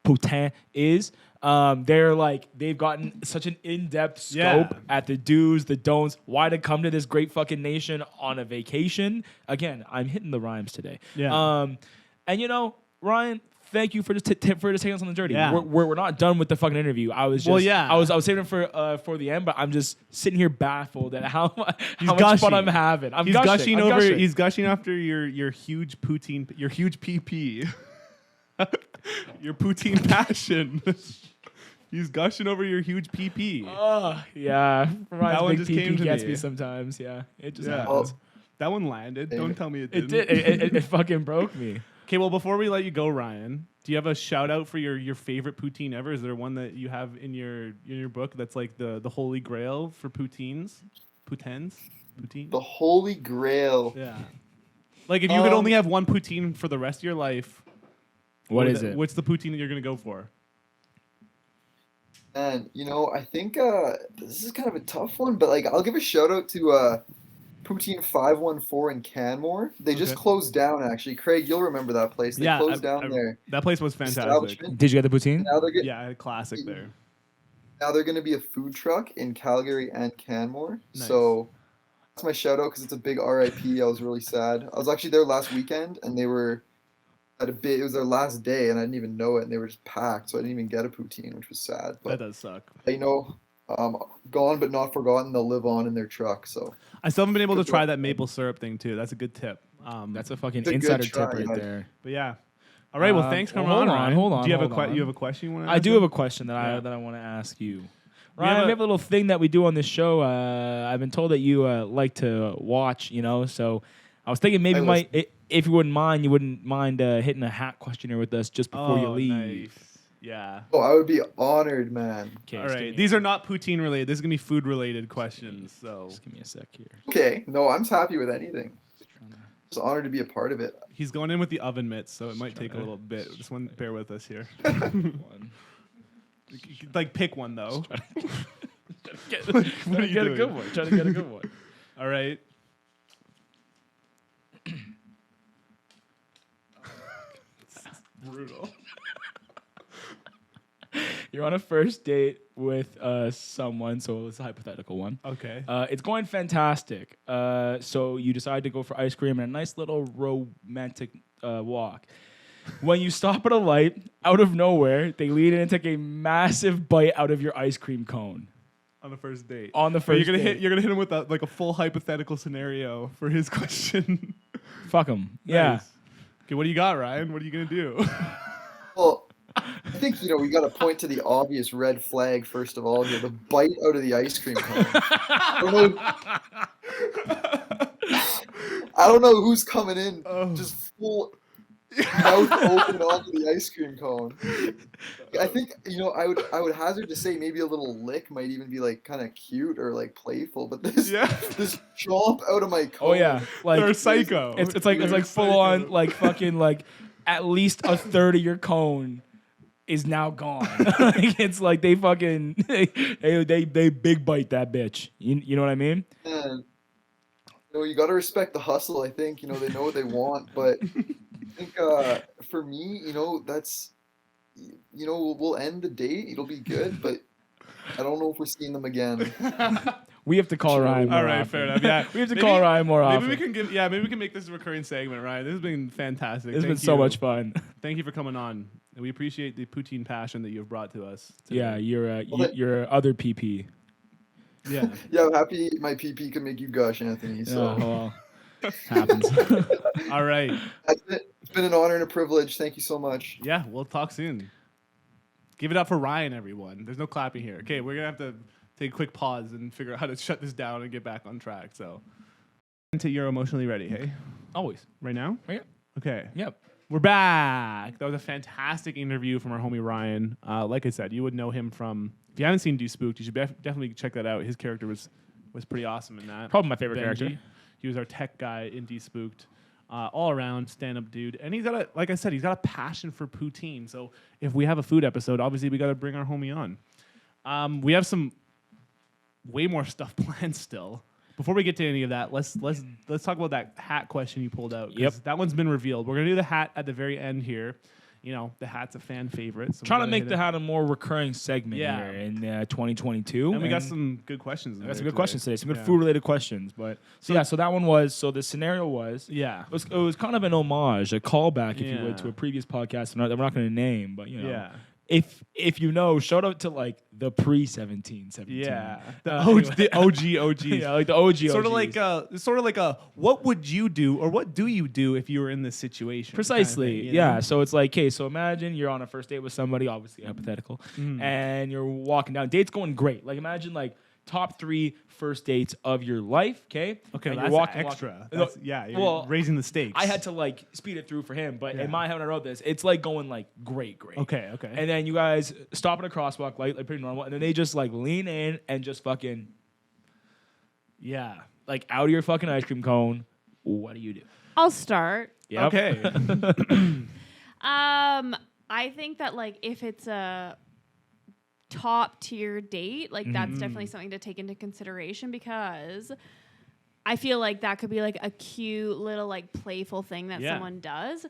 poutine is, they've gotten such an in-depth scope at the do's, the don'ts, why to come to this great fucking nation on a vacation. Again, I'm hitting the rhymes today. Yeah. And Ryan, thank you for just taking us on the journey. Yeah. We're not done with the fucking interview. I was saving it for the end, but I'm just sitting here baffled at how much fun I'm having. He's gushing after your huge poutine, your huge PP, your Poutine Passion. He's gushing over your huge PP. Oh yeah, that one just came to gets me sometimes. Yeah, it just happens. Well, that one landed. Don't tell me it didn't. It did. It fucking broke me. Okay, well, before we let you go, Ryan, do you have a shout out for your favorite poutine ever? Is there one that you have in your book that's like the holy grail for poutines? Poutines? Poutine? The holy grail. Yeah. Like if you could only have one poutine for the rest of your life, what is it? What's the poutine that you're going to go for? And I think this is kind of a tough one, but like I'll give a shout out to Poutine 514 in Canmore. They just closed down, actually. Craig, you'll remember that place. They closed down there. That place was fantastic. Did you get the poutine? I had a classic there. Now they're going to be a food truck in Calgary and Canmore. Nice. So that's my shout out because it's a big RIP. I was really sad. I was actually there last weekend, and they were it was their last day, and I didn't even know it, and they were just packed, so I didn't even get a poutine, which was sad. But that does suck. Gone but not forgotten. They'll live on in their truck. So I still haven't been able to try that maple syrup thing too. That's a good tip. That's a fucking insider tip right there. But yeah. All right. Well, thanks for coming on. Hold on. Do you have a question you want to ask? I do have a question that I want to ask you. Ryan, we have a little thing that we do on this show. I've been told that you like to watch, so I was thinking maybe if you wouldn't mind hitting a hat questionnaire with us just before you leave. Nice. Yeah. Oh, I would be honored, man. Okay, all right. These are not poutine related. This is going to be food related questions. So just give me a sec here. Okay. No, I'm happy with anything. Just honored to be a part of it. He's going in with the oven mitts, so it might take a little bit. Just bear with us here. Like pick one though. Try to get a good one. All right. Brutal. You're on a first date with someone, so it's a hypothetical one. Okay. It's going fantastic. So you decide to go for ice cream and a nice little romantic walk. When you stop at a light, out of nowhere, they lean in and take a massive bite out of your ice cream cone. On the first date. You're gonna hit him with a full hypothetical scenario for his question. Fuck him. Yeah. Nice. Okay, what do you got, Ryan? What are you gonna do? Well, I think we got to point to the obvious red flag first of all here: the bite out of the ice cream cone. I don't know who's coming in just full mouth open onto the ice cream cone. I think I would hazard to say maybe a little lick might even be like kind of cute or like playful, but this chomp out of my cone. Oh yeah, like they're psycho. It's like full on like fucking like at least a third of your cone is now gone. Like it's like they fucking they big bite that bitch. You know what I mean? And, you got to respect the hustle. I think they know what they want, but I think for me, that's we'll end the date. It'll be good, but I don't know if we're seeing them again. We have to call Ryan more All right, often. fair enough. Yeah, we have to call Ryan more often. Maybe we can make this a recurring segment, Ryan. This has been fantastic. It's been so much fun. Thank you for coming on. And we appreciate the poutine passion that you have brought to us today. Yeah, your other PP. Yeah. Yeah, I'm happy my PP can make you gush, Anthony. So well, happens. All right. That's it. It's been an honor and a privilege. Thank you so much. Yeah, we'll talk soon. Give it up for Ryan, everyone. There's no clapping here. Okay, we're gonna have to take a quick pause and figure out how to shut this down and get back on track. So, until you're emotionally ready, hey? Always. Right now? Yeah. Okay. Yep. We're back. That was a fantastic interview from our homie Ryan. Like I said, you would know him from. If you haven't seen Despooked, you should definitely check that out. His character was pretty awesome in that. Probably my favorite Benji. character. He was our tech guy in Despooked. All around stand-up dude, and he's got like I said, he's got a passion for poutine. So if we have a food episode, obviously we got to bring our homie on. We have some way more stuff planned still. Before we get to any of that, let's talk about that hat question you pulled out. Yep, that one's been revealed. We're gonna do the hat at the very end here. You know, the hat's a fan favorite. So trying to make the hat a more recurring segment here in 2022. And we got some good questions. Got some good questions today. Some good food-related questions. But so that one was. So the scenario was. Yeah. It was kind of an homage, a callback, if you would, to a previous podcast that we're not going to name, but you know. Yeah. If you know, shout out to like the pre-17. Yeah, the OG. Yeah, like the OG. Sort of like a what would you do or what do you do if you were in this situation? Precisely. Kind of thing, yeah. know? So it's like, okay, so imagine you're on a first date with somebody, obviously hypothetical, and you're walking down. Date's going great. Like imagine like top 3 first dates of your life. Okay, and that's you're walking extra. You're raising the stakes. I had to like speed it through for him, but in my head when I wrote this, it's like going like great. Okay. And then you guys stop at a crosswalk, like pretty normal, and then they just like lean in and just fucking like out of your fucking ice cream cone. What do you do? I'll start. Yep. Okay. I think that like if it's a top tier date, like that's definitely something to take into consideration, because I feel like that could be like a cute little like playful thing that someone does.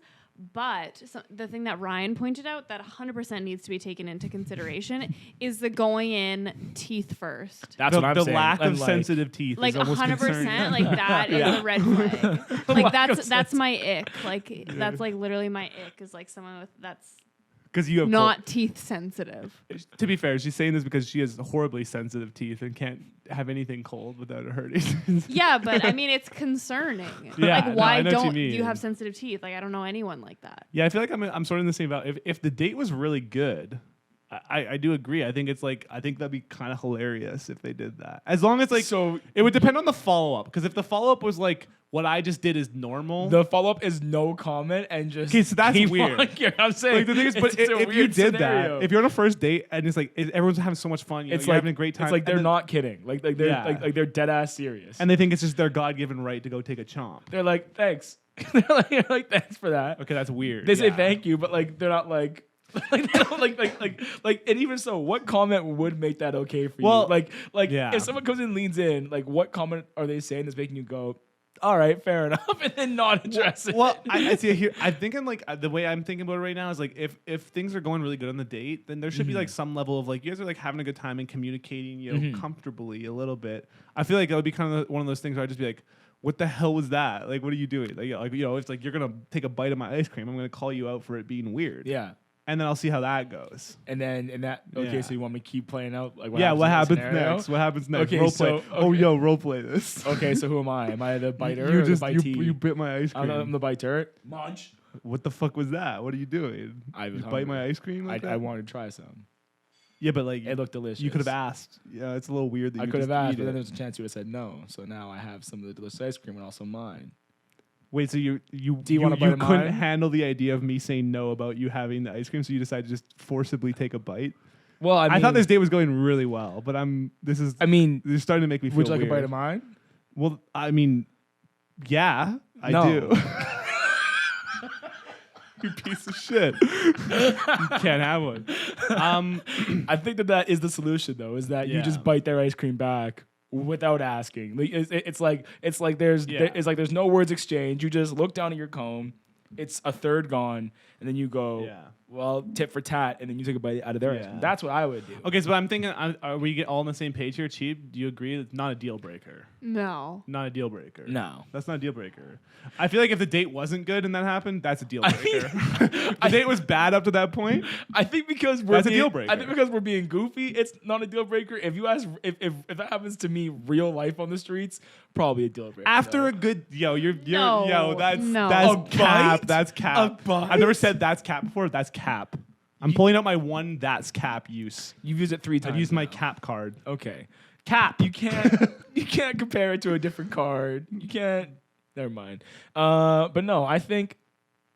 But the thing that Ryan pointed out that 100% needs to be taken into consideration is the going in teeth first. That's what I'm saying. The lack of like, sensitive teeth, like is almost 100%. concerning. Like that is a red flag. Like that's my ick. Like that's like literally my ick is like someone with that's. Because you have not teeth sensitive. To be fair, she's saying this because she has horribly sensitive teeth and can't have anything cold without it hurting. Yeah, but I mean, it's concerning. Yeah, like, why don't you you have sensitive teeth? Like, I don't know anyone like that. Yeah, I feel like I'm sort of in the same boat. If the date was really good, I do agree. I think that'd be kind of hilarious if they did that. As long as it would depend on the follow up. Because if the follow up was like what I just did is normal, the follow up is no comment and just so that's weird. I'm saying like, the thing is, but if you did that, if you're on a first date and it's like everyone's having so much fun, you're having a great time. It's like they're not kidding. Like they're like they're dead ass serious, and they think it's just their God given right to go take a chomp. They're like, thanks. they're like thanks for that. Okay, that's weird. They say thank you, but like they're not like. Like, they don't, like, and even so, what comment would make that okay for you? Like, if someone comes in and leans in, like, what comment are they saying that's making you go, all right, fair enough, and then not address it? Well, I see it here. I'm thinking like the way I'm thinking about it right now is like if things are going really good on the date, then there should be like some level of like you guys are like having a good time and communicating, comfortably a little bit. I feel like that would be kind of one of those things where I'd just be like, what the hell was that? Like, what are you doing? Like it's like you're gonna take a bite of my ice cream. I'm gonna call you out for it being weird. Yeah. And then I'll see how that goes. And then so you want me to keep playing out? Like what happens next? What happens next? Okay, role play. Role play this. Okay, so who am I? Am I the biter you or the bitee? You bit my ice cream. I'm the biter. Munch. What the fuck was that? What are you doing? I was bite my ice cream like that? I wanted to try some. Yeah, but like it looked delicious. You could have asked. Yeah, it's a little weird that I could have asked, but then there's a chance you would have said no. So now I have some of the delicious ice cream and also mine. Wait, so you couldn't handle the idea of me saying no about you having the ice cream, so you decided to just forcibly take a bite? Well, I thought this date was going really well, but this is starting to make me feel would you like weird. a bite of mine? Well, I mean, yeah, I do. You piece of shit. You can't have one. I think that is the solution, though, is that you just bite their ice cream back without asking. Like, it's like there's no words exchanged. You just look down at your cone. It's a third gone, and then you go, well, tit for tat, and then you take a bite out of their ice cream. That's what I would do. Okay, so I'm thinking, are we all on the same page here, Cheap? Do you agree it's not a deal breaker? No. Not a deal breaker. No. That's not a deal breaker. I feel like if the date wasn't good and that happened, that's a deal breaker. The date was bad up to that point. I think because that's a deal breaker. I think because we're being goofy, it's not a deal breaker. If you ask, if that happens to me, real life on the streets, probably a deal breaker. After a good that's cap. That's cap. I've never said that's cap before. That's cap. I'm pulling out my one that's cap use. You've used it 3 times. I've used my cap card. Okay. Cap. You can't compare it to a different card. You can't. Never mind. But no, I think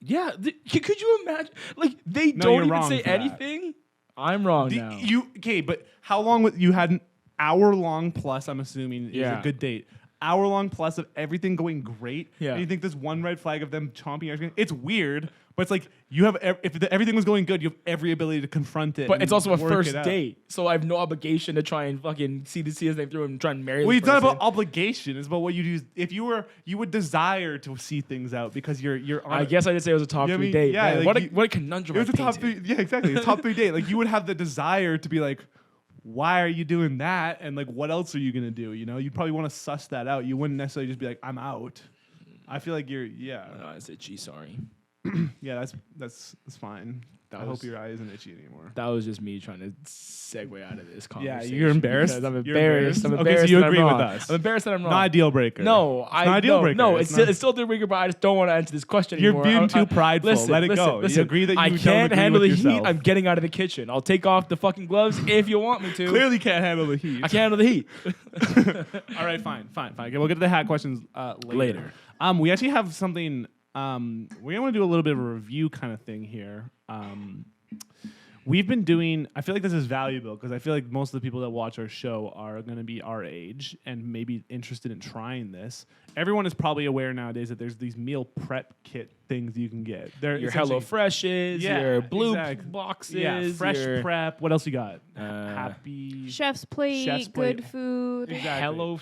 Yeah, could you imagine? Like they No, don't you're even wrong say for that. anything. I'm wrong now. But how long you had an hour long plus? I'm assuming is Yeah. a good date. Hour long plus of everything going great. Yeah. And you think there's one red flag of them chomping everything. It's weird, but it's like you have everything was going good, you have every ability to confront it. But and it's also a work first it out. date, so I have no obligation to try and fucking see his name through and try and marry. Well, this it's not person. about obligation. It's about what you do. If you would desire to see things out because you're on. I guess I did say it was a top You know what I 3 mean? date. Yeah, Man, like what a conundrum. It was I a top painted. 3. Yeah, exactly. It's top 3 date. Like you would have the desire to be like, why are you doing that? And like, what else are you gonna do? You know, you'd probably want to suss that out. You wouldn't necessarily just be like, I'm out. I feel like No, I said, gee, sorry. yeah, that's fine. I hope your eye isn't itchy anymore. That was just me trying to segue out of this Yeah, conversation. you're embarrassed? because I'm You're embarrassed. I'm embarrassed? Okay, embarrassed. so you that I'm agree with wrong. us. I'm embarrassed that I'm wrong. Not a deal breaker. No, not a deal breaker. No, It's it's still a deal breaker, but I just don't want to answer this question You're anymore. being too prideful. Let it go. You agree that you I don't can't agree handle with the heat. yourself. I'm getting out of the kitchen. I'll take off the fucking gloves if you want me to. Clearly can't handle the heat. I can't handle the heat. All right, fine. Okay, we'll get to the hat questions later. We actually have something. We want to do a little bit of a review kind of thing here. We've been doing. I feel like this is valuable because I feel like most of the people that watch our show are going to be our age and maybe interested in trying this. Everyone is probably aware nowadays that there's these meal prep kit things you can get. They're Your essentially- HelloFreshes, Yeah, your blue exactly. boxes, yeah, fresh your prep. What else you got? Chef's Happy. plate, Chef's plate. good food. Exactly. Hello.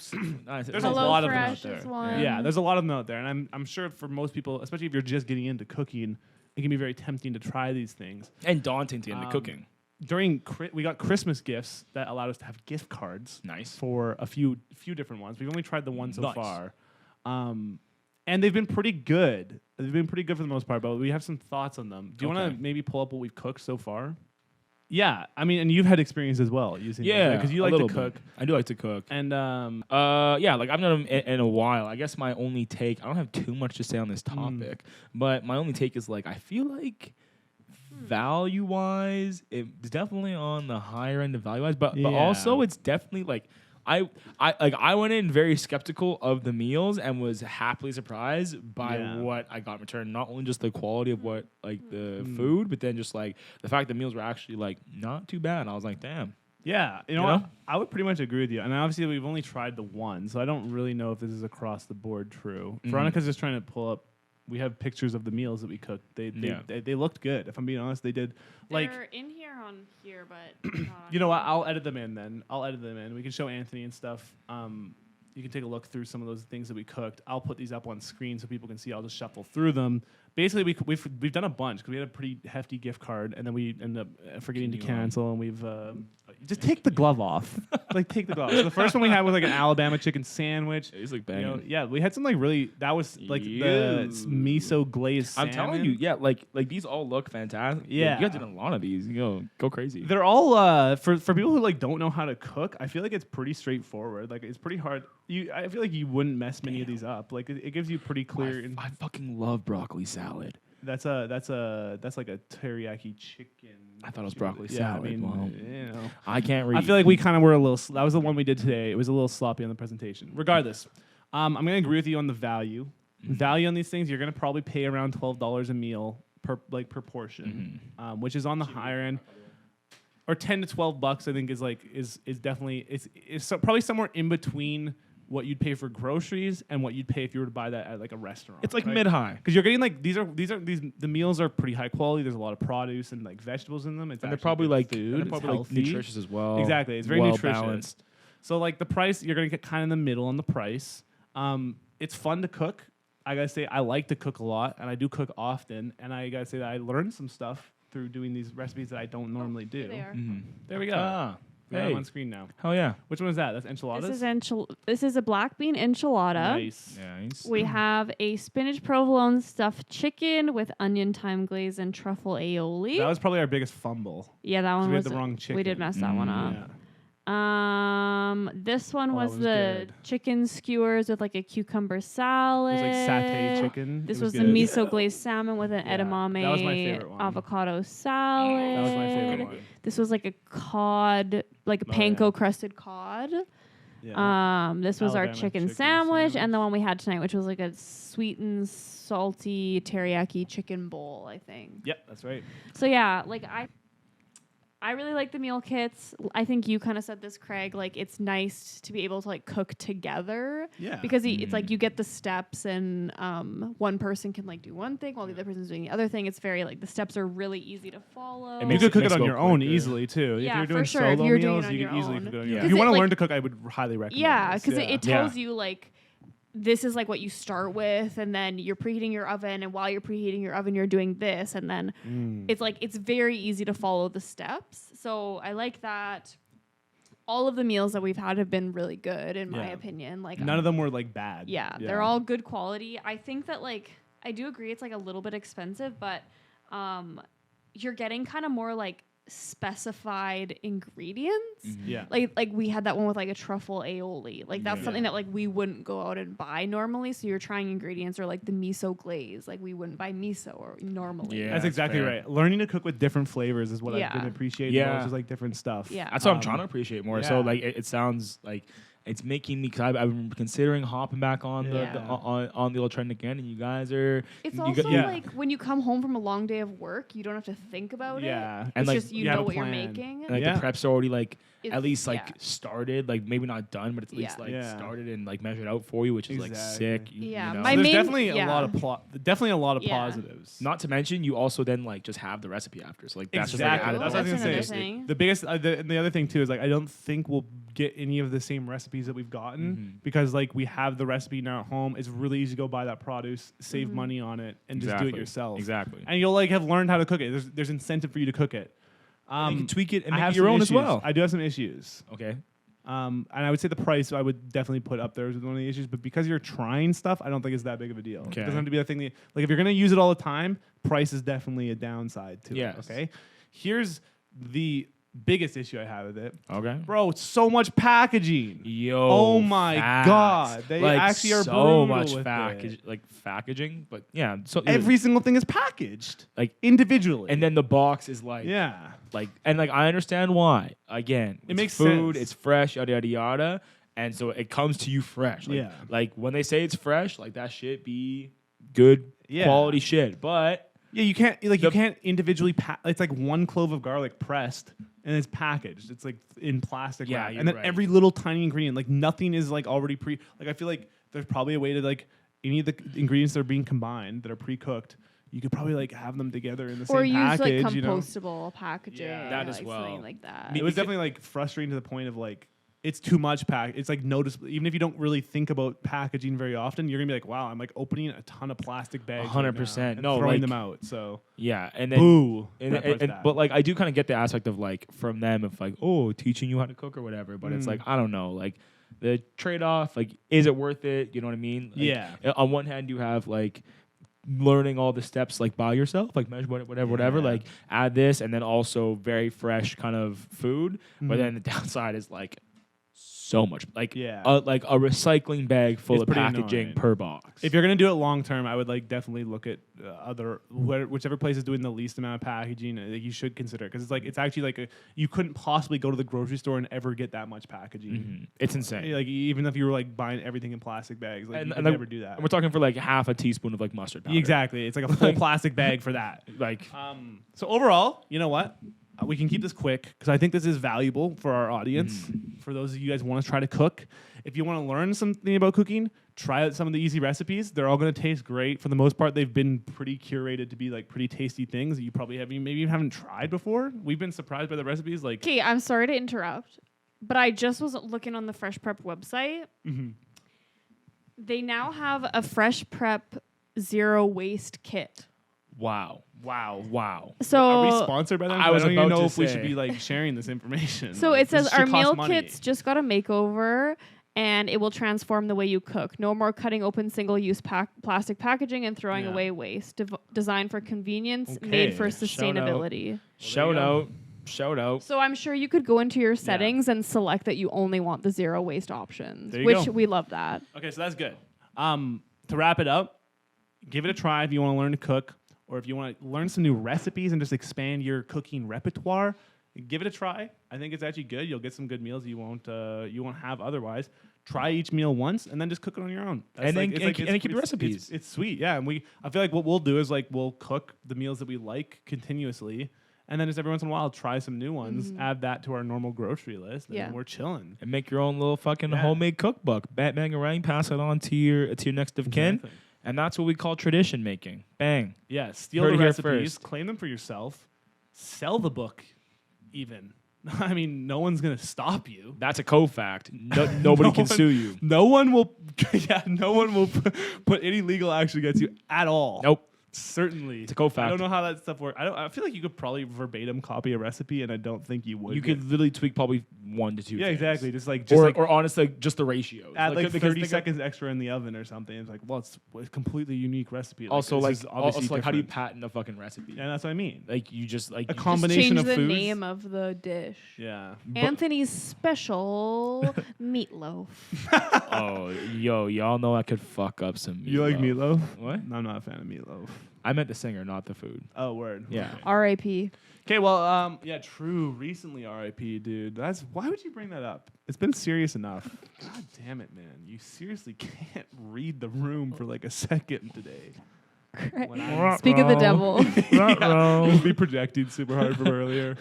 There's a lot of them out HelloFresh there. is one. Yeah, there's a lot of them out there, and I'm sure for most people, especially if you're just getting into cooking, it can be very tempting to try these things. And daunting to get into cooking. We got Christmas gifts that allowed us to have gift cards. Nice. For a few different ones. We've only tried the one so Nice. far, and they've been pretty good. They've been pretty good for the most part, but we have some thoughts on them. Do you want Okay. to maybe pull up what we've cooked so far? Yeah, I mean, and you've had experience as well using Yeah, because you a like to little cook. bit. I do like to cook. And Yeah, like I've done them in a while. I guess my only take, I don't have too much to say on this topic, but my only take is like I feel like value wise, it's definitely on the higher end of value wise, but also it's definitely like I went in very skeptical of the meals and was happily surprised by what I got in return. Not only just the quality of what like the food, but then just like the fact the meals were actually like not too bad. I was like, damn. yeah, you know what? I would pretty much agree with you. And obviously, we've only tried the one, so I don't really know if this is across the board true. Veronica's just trying to pull up. We have pictures of the meals that we cooked. They looked good. If I'm being honest, they did. Like They're in here on here, but not on you know what? I'll edit them in then. We can show Anthony and stuff. You can take a look through some of those things that we cooked. I'll put these up on screen so people can see. I'll just shuffle through them. Basically, we've done a bunch because we had a pretty hefty gift card, and then we ended up forgetting to cancel. And we've just take the glove off. Like take the glove. So the first one we had was like an Alabama chicken sandwich. These look You know, banging. yeah, we had some like really. That was like the miso glazed. I'm telling you, yeah, like these all look fantastic. Yeah. You guys did a lot of these. You go crazy. They're all for people who like don't know how to cook. I feel like it's pretty straightforward. Like it's pretty hard. I feel like you wouldn't mess many of these up. Like it gives you pretty clear. I fucking love broccoli salad. That's like a teriyaki chicken. I thought it was broccoli Yeah, salad. I mean, Wow. you know. I can't read. I feel like we kind of were a little. That was the one we did today. It was a little sloppy on the presentation. Regardless, I'm gonna agree with you on the value. Value on these things, you're gonna probably pay around $12 a meal per portion, which is on the higher end. Or $10 to $12, I think is definitely it's probably somewhere in between what you'd pay for groceries and what you'd pay if you were to buy that at like a restaurant. It's like right? mid-high. Because you're getting like these the meals are pretty high quality. There's a lot of produce and like vegetables in them. And they're probably like food. and they're probably like healthy. nutritious as well. Exactly, it's very well nutritious. balanced. So like the price, you're gonna get kind of in the middle on the price. It's fun to cook. I gotta say, I like to cook a lot, and I do cook often. And I gotta say that I learned some stuff through doing these recipes that I don't normally do. They are. There we go. Ah, We have them hey. on screen now. Hell yeah. Which one is that? That's enchiladas. This is a black bean enchilada. Nice. Nice. We have a spinach provolone stuffed chicken with onion thyme glaze and truffle aioli. That was probably our biggest fumble. Yeah, that one we was had the wrong We chicken. did mess that one up. Yeah. This one Oh, that was was the good. chicken skewers with like a cucumber It salad. was like satay chicken. This It was the good. miso glazed salmon with an Yeah, edamame that was my favorite one. avocado salad. That was my favorite one. This was like a cod, like a Oh, panko yeah. crusted cod. Yeah. This was our Alabama chicken chicken sandwich, sandwich. and the one we had tonight, which was like a sweet and salty teriyaki chicken bowl, I think. Yep, that's right. So yeah, like I really like the meal kits. I think you kind of said this, Craig. Like, it's nice to be able to like cook together. Yeah. Because it's like you get the steps, and one person can like do one thing while the other person's doing the other thing. It's very like the steps are really easy to follow. It You makes could cook it makes on go your own quicker. easily too. Yeah, if you're for doing sure. If solo you're doing meals, it on you your could easily own. cook it on Yeah. your own. 'Cause If you it, want to like- learn to cook, I would highly recommend. Yeah, this. because it Yeah. tells you like this is like what you start with, and then you're preheating your oven, and while you're preheating your oven, you're doing this, and then it's like it's very easy to follow the steps. So I like that. All of the meals that we've had have been really good, in my Yeah. opinion. Like None of them were like bad. yeah, they're all good quality. I think that like I do agree it's like a little bit expensive, but you're getting kind of more like specified ingredients. Yeah. Like we had that one with like a truffle aioli. Like that's Yeah. something that like we wouldn't go out and buy normally. So you're trying ingredients, or like the miso glaze. Like we wouldn't buy miso or normally. Yeah. That's That's exactly fair. right. Learning to cook with different flavors is what I've Yeah. been appreciating. Yeah. Most, is like different stuff. Yeah. That's what I'm trying to appreciate more. So yeah. like it sounds like it's making me, because I've been considering hopping back on the Yeah. on the old trend again, and you guys are. It's you also got- yeah. like when you come home from a long day of work, you don't have to think about Yeah. it. And It's like, just you you have know a what you're plan. making. And like Yeah. the preps are already like It's- at least like yeah. started, like maybe not done, but at least Yeah. like Yeah. started and like measured out for you, which is like Exactly. sick. Yeah, You know? my So there's main- definitely a yeah. lot of definitely a lot of Yeah. positives. Not to mention, you also then like just have the recipe after. So like that's Exactly. just like added. That's what I was That's gonna another say. thing. The biggest, the other thing too is like I don't think we'll get any of the same recipes that we've gotten because like we have the recipe now at home. It's really easy to go buy that produce, save Mm-hmm. money on it, and just do it yourself. Exactly. And you'll like have learned how to cook it. There's incentive for you to cook it. You can tweak it and I make have it your some own issues. as well. I do have some issues. Okay. And I would say the price I would definitely put up there as one of the issues, but because you're trying stuff, I don't think it's that big of a deal. Okay. It doesn't have to be a thing that, like if you're gonna use it all the time, price is definitely a downside to Yes. it. Okay. Here's the biggest issue I have with it. Okay. Bro, it's so much packaging. Yo. Oh my facts. God. They like actually are so brutal much with it. packaging, but yeah. So Every single thing is packaged like individually. and then the box is like yeah. like and like I understand why. Again, It it's makes food, sense. it's fresh, yada yada yada, and so it comes to you fresh. Like, Yeah. Like when they say it's fresh, like that shit be good Yeah. quality shit. But Yeah, you can't you can't individually it's like one clove of garlic pressed and it's packaged. It's like in plastic Yeah, wrap. you're And then right. every little tiny ingredient, like nothing is like already like I feel like there's probably a way to like any of the ingredients that are being combined that are pre-cooked, you could probably like have them together in the Or same use package, like you know. compostable packaging. Yeah. That like as well. something like that. It was definitely like frustrating to the point of like it's too much It's like noticeable. Even if you don't really think about packaging very often, you're gonna be like, "Wow, I'm like opening a ton of plastic bags, 100%. and No, throwing like- them out." So, yeah, and then boo. And, That part's and- bad. but like I do kind of get the aspect of like from them of like, oh, teaching you how to cook or whatever, but it's like I don't know, like the trade-off, like is it worth it, you know what I mean? Like, Yeah. on one hand you have like learning all the steps like by yourself, like measure whatever, Yeah. like add this, and then also very fresh kind of food, but Mhm. then the downside is like so much, like Yeah. like a recycling bag full It's of pretty packaging annoying. per box. If you're gonna do it long term, I would like definitely look at whichever place is doing the least amount of packaging. Like, you should consider it because it's like it's actually like you couldn't possibly go to the grocery store and ever get that much packaging. Mhm. It's insane. Like even if you were like buying everything in plastic bags, like you could like, never do that. and we're talking for like half a teaspoon of like mustard powder. Exactly, it's like a full plastic bag for that. Like So overall, you know what? We can keep this quick because I think this is valuable for our audience. For those of you guys who want to try to cook, if you want to learn something about cooking, try out some of the easy recipes. They're all going to taste great. For the most part, they've been pretty curated to be like pretty tasty things that you probably maybe haven't tried before. We've been surprised by the recipes. Like, Okay, I'm sorry to interrupt, but I just was looking on the Fresh Prep website. Mhm. They now have a Fresh Prep zero waste kit. wow. So are we sponsored by them? I was don't even about know to if we say. should be like sharing this information. So Like, it says this our should cost meal money. kits just got a makeover, and it will transform the way you cook. No more cutting open single-use plastic packaging and throwing Yeah. away waste. Designed for convenience, Okay. made for Shout out. sustainability. Shout out. Shout out. So I'm sure you could go into your settings and select that you only want the zero waste options, There you which go. we love that. Okay, so that's good. To wrap it up, give it a try if you want to learn to cook, or if you want to learn some new recipes and just expand your cooking repertoire. Give it a try. I think it's actually good. You'll get some good meals you won't have otherwise. Try each meal once and then just cook it on your own. And then keep the recipes. It's sweet, yeah. And I feel like what we'll do is like we'll cook the meals that we like continuously, and then just every once in a while try some new ones. Add that to our normal grocery list, and we're chilling. And make your own little fucking homemade cookbook. Bang around, pass it on to your next of kin, and that's what we call tradition making. Bang. Yeah, steal the recipes, claim them for yourself, sell the book, even. I mean, no one's gonna stop you. That's a co-fact. Nobody can sue you. No one will. No one will put any legal action against you at all. Nope. Certainly. It's a co-fact. I don't know how that stuff works. I feel like you could probably verbatim copy a recipe, and I don't think you would. You could literally tweak probably 1 to 2. Yeah, things. Exactly. Or honestly, just the ratio. Add like 30 seconds extra in the oven or something. It's like, well, it's a completely unique recipe. Also, how do you patent a fucking recipe? Yeah, that's what I mean. Like you just like a combination of foods. Change the name of the dish. Yeah. Anthony's special meatloaf. Oh, y'all know I could fuck up some meatloaf. You like meatloaf? What? I'm not a fan of meatloaf. I meant the singer, not the food. Oh, word. Yeah. R.I.P. Okay, well, yeah, true. Recently, R.I.P., dude. Why would you bring that up? It's been serious enough. God damn it, man. You seriously can't read the room for like a second today. Speak of the devil. We'll be projecting super hard from earlier.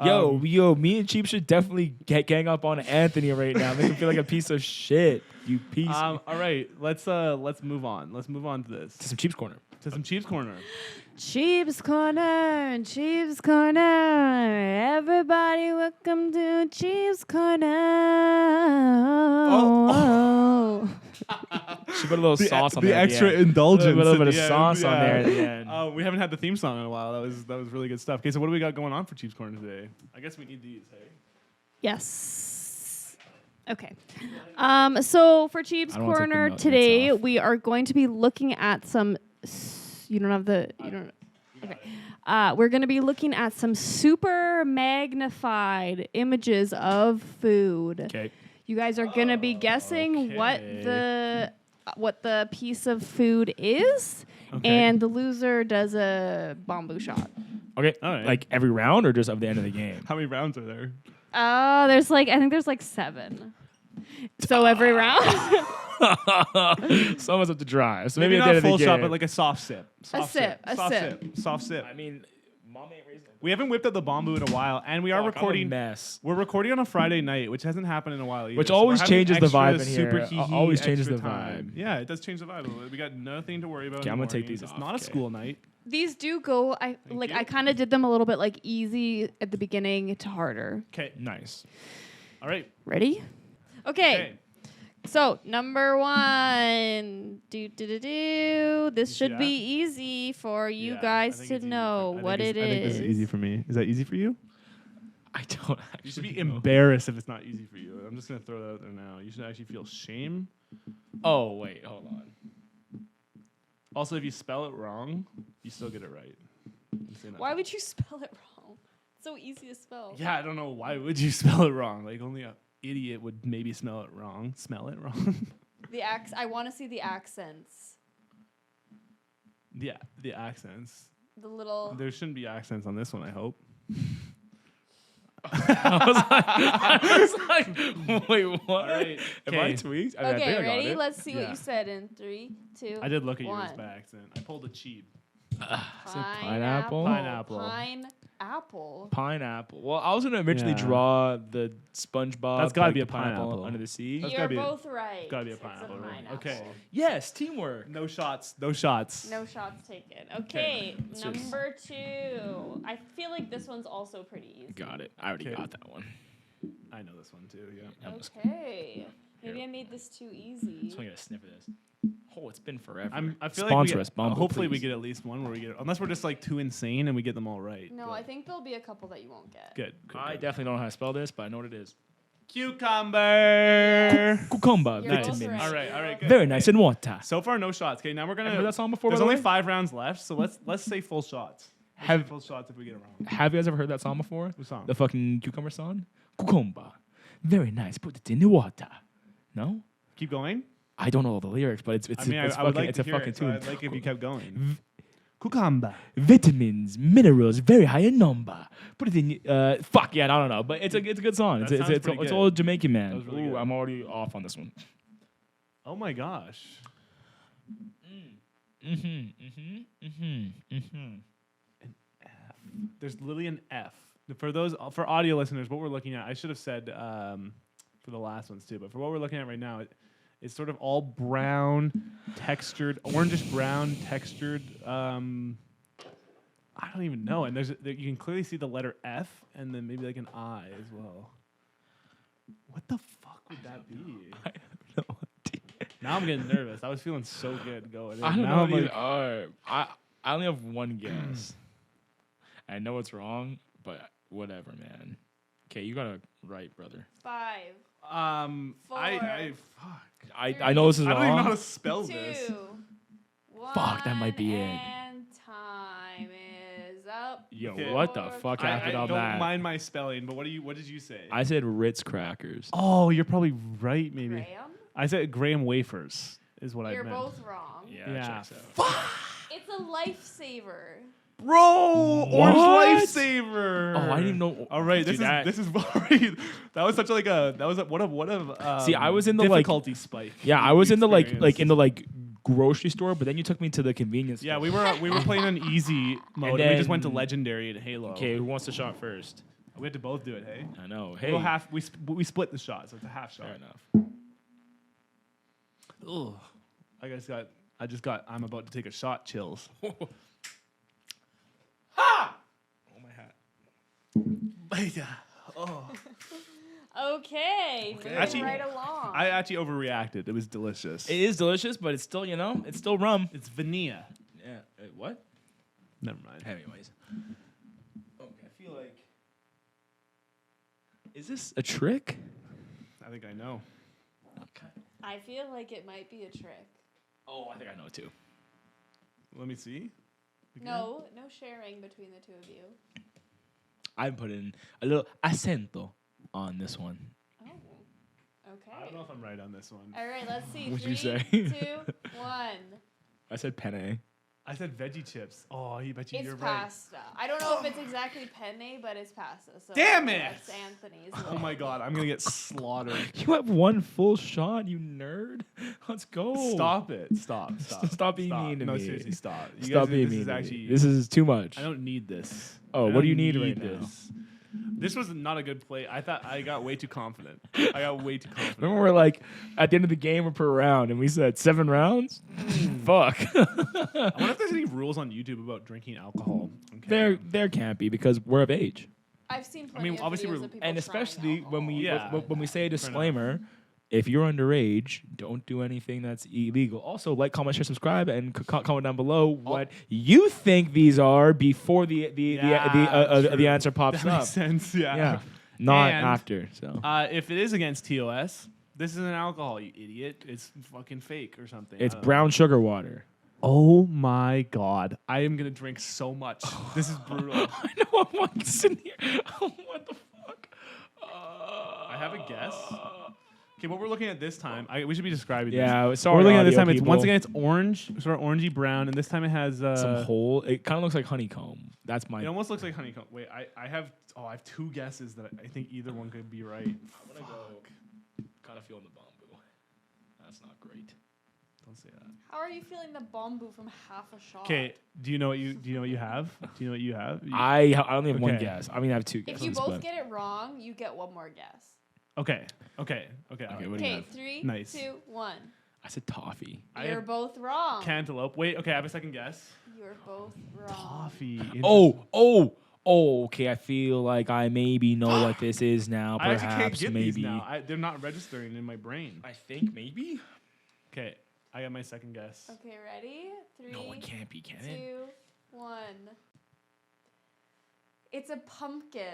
Yo, me and Cheap should definitely gang up on Anthony right now. Make him feel like a piece of shit. You piece. All right, let's move on. Let's move on to this. To some Cheap's Corner. Cheap's Corner. Cheap's Corner, Cheap's Corner. Everybody, welcome to Cheap's Corner. She put a little sauce on the there. Extra indulgence. A little bit of sauce on there at the end. We haven't had the theme song in a while. That was really good stuff. Okay, so what do we got going on for Cheap's Corner today? I guess we need these, hey? Yes. Okay. So for Cheap's Corner today, we are going to be looking at some. You don't have the. You don't. Okay. We're going to be looking at some super magnified images of food. Okay. You guys are going to be guessing what the piece of food is, and the loser does a bamboo shot. Okay. All right. Like every round or just at the end of the game? How many rounds are there? I think there's like 7. So every round. Someone's up to dry. So maybe at not the end full of the shot, game. but like a soft sip. Soft sip. I mean, mom ain't raising. We haven't whipped up the bamboo in a while, and we are recording. Mess. We're recording on a Friday night, which hasn't happened in a while either. Which so always changes the vibe in super here. hee-hee Always changes the extra vibe. time. Yeah, it does change the vibe. We got nothing to worry about. Okay, I'm gonna take these It's off. not a school night. These do go. I kind of did them a little bit like easy at the beginning to harder. Okay, Nice. all right. Ready? Okay. So number 1, This should be easy for you guys to know what it is. I think this is easy for me. Is that easy for you? I don't. You should be embarrassed if it's not easy for you. I'm just gonna throw that out there now. You should actually feel shame. Oh wait, hold on. Also, if you spell it wrong, you still get it right. Why would you spell it wrong? It's so easy to spell. Yeah, I don't know. Why would you spell it wrong? Like only a idiot would maybe smell it wrong. I want to see the accents. Yeah, the accents. The little. There shouldn't be accents on this one, I hope. I was like, wait, what? Right. Am I tweaked? I think I got Ready? it. Let's see what you said in 3, 2. I did look at 1. yours by accident. I pulled a cheap. Pineapple? Pineapple. Well, I was gonna eventually draw the SpongeBob. That's gotta be the a pineapple under the sea. That's You're both right. Gotta be a It's pineapple. pineapple. Okay. Yes, teamwork. No shots. No shots taken. Okay, number 2. I feel like this one's also pretty easy. Got it. I already got that one. I know this one too. Yeah. Okay. Maybe I made this too easy. Just want to get a sniff of this. Oh, it's been forever. I feel Sponsor like us, Bumble, hopefully we please. get at least one where we get, unless we're just like too insane and we get them all right. No, I think there'll be a couple that you won't get. Good. I definitely don't know how to spell this, but I know what it is. Cucumber. Cucumber. You're both Vitamins. right. All right. Good. Very nice in water. So far, no shots. Okay, now we're gonna. Heard that song before? There's by the only way? 5 rounds left, so let's say full shots. Have- full shots if we get it wrong. Have you guys ever heard that song before? What song? The fucking cucumber song? Cucumber. Very nice. Put it in the water. No? Keep going. I don't know all the lyrics, but it's I would like it's a to hear fucking it, so tune. I'd like if you kept going. Cucumber. Vitamins, minerals, very high in number. Put it in. Fuck yeah, I don't know, but it's a good song. That It's sounds pretty it's good. all Jamaican man. That was really Ooh, good. I'm already off on this one. Oh my gosh. There's literally an F. For audio listeners, what we're looking at, I should have said for the last ones too, but for what we're looking at right now, it's sort of all brown, textured, orangish brown, textured. I don't even know. And you can clearly see the letter F and then maybe like an I as well. What the fuck would that be? I have no idea. Now I'm getting nervous. I was feeling so good going in. I don't Now know I'm like, either. I only have one guess. I know it's wrong, but whatever, man. Okay, you got it right, brother. 5, I I know this is don't even know how wrong. to spell this. 2, 1. Fuck, that might be it. And time is up. Yo, Okay. what the fuck I happened on don't that? mind my spelling, but what did you say? I said Ritz crackers. Oh, you're probably right. Maybe Graham? I said Graham wafers is what You're I meant. both wrong. Yeah, Yeah. checks out. It's a lifesaver. Bro, What? orange lifesaver. Oh, I didn't even know. All right, Dude, this is that was such like a what a See, I was in the, like- difficulty spike. Yeah, I was in the experience. in the grocery store, but then you took me to the convenience Yeah, store. we were playing on easy mode. And we just went to then- legendary and Halo. Okay, who wants to shot first? We had to both do it. Hey, I know. Hey, we split the shot, so it's a half shot. fair enough. Ugh. I'm about to take a shot. Chills. Oh, my hat. Okay, moving Actually, right along. I actually overreacted. It was delicious. It is delicious, but it's still, it's still rum. It's vanilla. Yeah. What? Never mind. Anyways. Okay, I feel like. Is this a trick? I think I know. Okay. I feel like it might be a trick. Oh, I think I know it too. Let me see. No sharing between the two of you. I'm putting a little acento on this one. Oh, okay. I don't know if I'm right on this one. All right, let's see. What'd 3, you say? 2, 1. I said penne. I said veggie chips. Oh, I bet you It's you're right. pasta. I don't know if it's exactly penne, but it's pasta. So Damn it! That's Anthony's. Oh my god, I'm gonna get slaughtered. You have one full shot, you nerd. Let's go. Stop it. Stop. Stop being mean to no, me. seriously, stop. You Stop guys, being this mean is to me. actually. This is too much. I don't need this. Oh, I what do you don't need right now? This was not a good play. I thought I got way too confident. I got way too confident. Remember, we're like at the end of the game or per round, and we said 7 rounds. Fuck. I wonder if there's any rules on YouTube about drinking alcohol. Okay. There can't be because we're of age, I've seen plenty of obviously videos we're- of people and especially when we alcohol. when we say a disclaimer. If you're underage, don't do anything that's illegal. Also, like, comment, share, subscribe, and comment down below what you think these are before the true. answer pops That up. makes sense. Yeah. Yeah, not And, after. So If it is against TOS, this isn't alcohol, you idiot. It's fucking fake or something. it's I don't know. brown sugar water. Oh my god. I am gonna drink so much. This is brutal. I know. I'm like sitting here. What the fuck? I have a guess. Okay, what we're looking at this time, we should be describing this. Yeah, sorry. We're looking at this audio time. It's people. once again it's orange, sort of orangey brown, and this time it has some hole. It kind of looks like honeycomb. That's my. it almost looks like honeycomb. Wait, I have 2 guesses that I think either one could be right. I'm gonna go. Kind of feeling the bamboo. That's not great. Don't say that. How are you feeling the bamboo from half a shot? Okay, do you know what you have? Do you know what you have? I only have one Okay. guess. I mean, I have 2 guesses. If you both but- get it wrong, you get one more guess. Okay. all Okay, right. what do you Okay, have? 3, Nice. 2, 1. I said toffee. I You're have both wrong. Cantaloupe. Wait, okay, I have a second guess. You're both wrong. Toffee. Oh. Okay. I feel like I maybe know what this is now. I actually can't Perhaps get maybe. these now. They're not registering in my brain. I think maybe. Okay, I got my second guess. Okay, ready? 3, No, it can't be, can 2, it? 1. It's a pumpkin.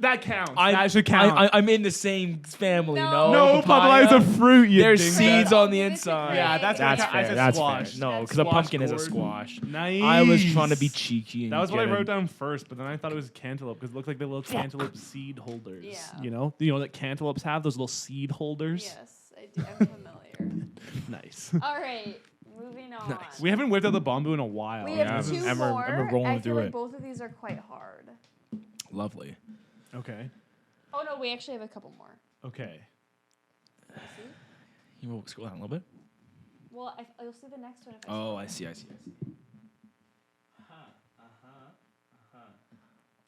That counts. That should count. I'm in the same family. No. no, papaya is a fruit. You There's dingus. seeds on the I'll give it to inside. Craig. Yeah, that's That's what I fair. said That's squash. fair. No, That's because a squash pumpkin is a gourd. squash. Nice. I was trying to be cheeky. And That was what I get wrote it. down first, but then I thought it was cantaloupe because it looked like the little cantaloupe seed holders. Yeah. You know that cantaloupes have those little seed holders. Yes, I do. I'm familiar. Nice. All right, moving not? Nice. We haven't whipped out the bamboo in a while. We Yeah, have I'm two ever- more. ever rolling I feel through like it. both of these are quite hard. Lovely. Okay. Oh no, we actually have a couple more. Okay. See? You will scroll down a little bit. Well, you'll see the next one. If I Oh, I see.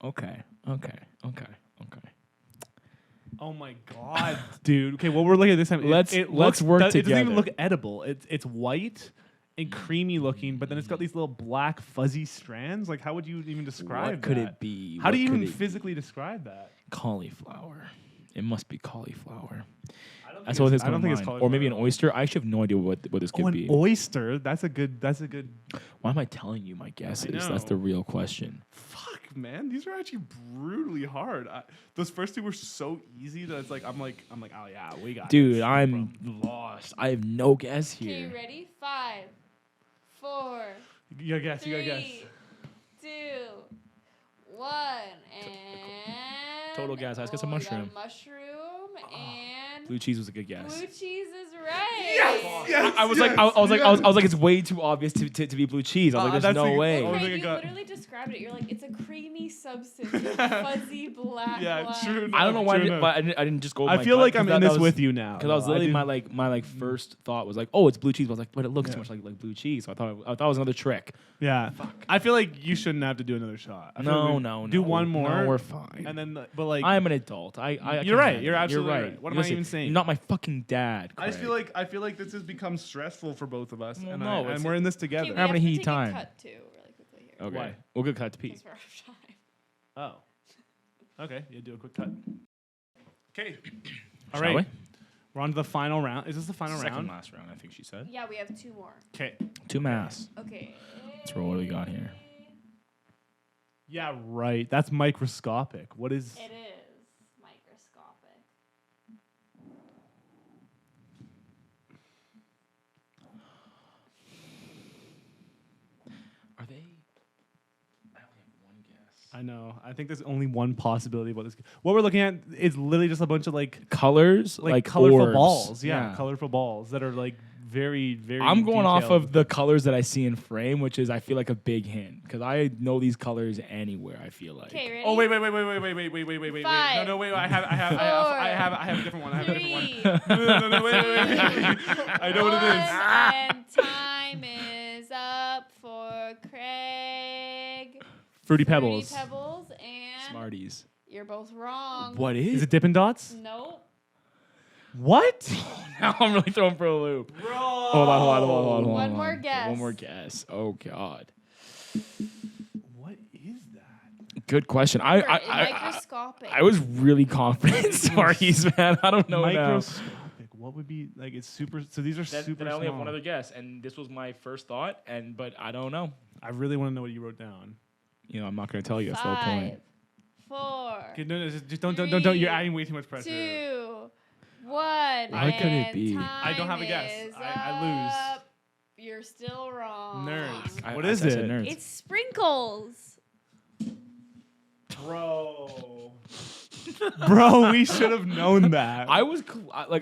Okay. Oh my god, dude. Okay, what we're looking at this time. Let's work It doesn't even together. look edible. It's white and creamy looking, but then it's got these little black fuzzy strands. Like, how would you even describe What could that? it be? How do you What even could it be? physically describe that? Cauliflower. It must be cauliflower. I don't That's what it's I don't think it's cauliflower. cauliflower. Or maybe an oyster. I actually have no idea what this could Oh, an be. oyster. That's a good. Why am I telling you my guesses? know. That's the real question. Fuck, man. These are actually brutally hard. Those first two were so easy that it's like I'm like, oh yeah, we got. Dude, this, I'm bro. lost. I have no guess Okay, here. ready? 5, 4, You gotta guess. 3, You gotta guess. 2, 1, and Total guess. I just got some we got a mushroom. mushroom and Blue cheese was a good guess. blue cheese is right. Yes! I was like, it's way too obvious to be blue cheese. I was like, there's that's no the- way. oh, Craig, think I you got- literally described it. You're like, it's a creamy substance with fuzzy black Yeah, lines. true. I don't know why, True enough. but I didn't just go. With I my feel gut, like I'm 'cause in that this was- with you now. Because I was though. literally didn't- my first thought was like, oh, it's blue cheese. But I was like, but it looks too Yeah. much like blue cheese. So I thought it was another trick. Yeah. I feel like you shouldn't have to do another shot. I feel No, like we no, Do no. one more. No, we're fine. And then, but like, I'm an adult. I You're can right. handle You're it. absolutely You're right. What am I Listen, even saying? You're not my fucking dad. I just Craig. feel like this has become stressful for both of us, Well, and, no, and it's- we're in this Okay, together. we having have a to heat take time. a cut too, really quickly here. Okay. Why? We'll get cut to pee. Because we're out of time. Oh. Okay. Yeah. Do a quick cut. Okay. All Shall right. We're on to the final round. Is this the final Second round? last round, I think she said. Yeah, we have 2 more. Okay. 2 mass. Okay. Let's roll. What do we got here? Yeah. Right. That's microscopic. What is? It is microscopic. Are they? I only have one guess. I know. I think there's only one possibility about this. What we're looking at is literally just a bunch of like Colors, colorful orbs. balls. Yeah, colorful balls that are like very, very. I'm going off detailed. of the colors that I see in frame, which is I feel like a big hint because I know these colors anywhere. I feel like. Okay, ready? Oh wait! No, Five, no, wait! I have a different one. I have a different one. 3, No, wait! I know what it is. And time is up for Craig. Fruity Pebbles. Fruity Pebbles, and Smarties. you're both wrong. What Is it Dippin' Dots? Nope. What? Now I'm really throwing for a loop. Bro. Hold on. One more guess. One more guess. Oh God. What is that? Good question. Remember, I microscopic. I was really confident in Smarties, man. I don't know now. Microscopic. What would be like? It's super. So these are super Then I only have small. one other guess, and this was my first thought, but I don't know. I really want to know what you wrote down. You know, I'm not going to tell you. That's the whole point. 5, 4, Okay, no, just don't. You're Three, adding way too much pressure. 2, 1. What could it be? I don't have a guess. Time is I lose. up. You're still wrong. Nerds. What I is said it? nerds. It's sprinkles. Bro. Bro, we should have known that. I was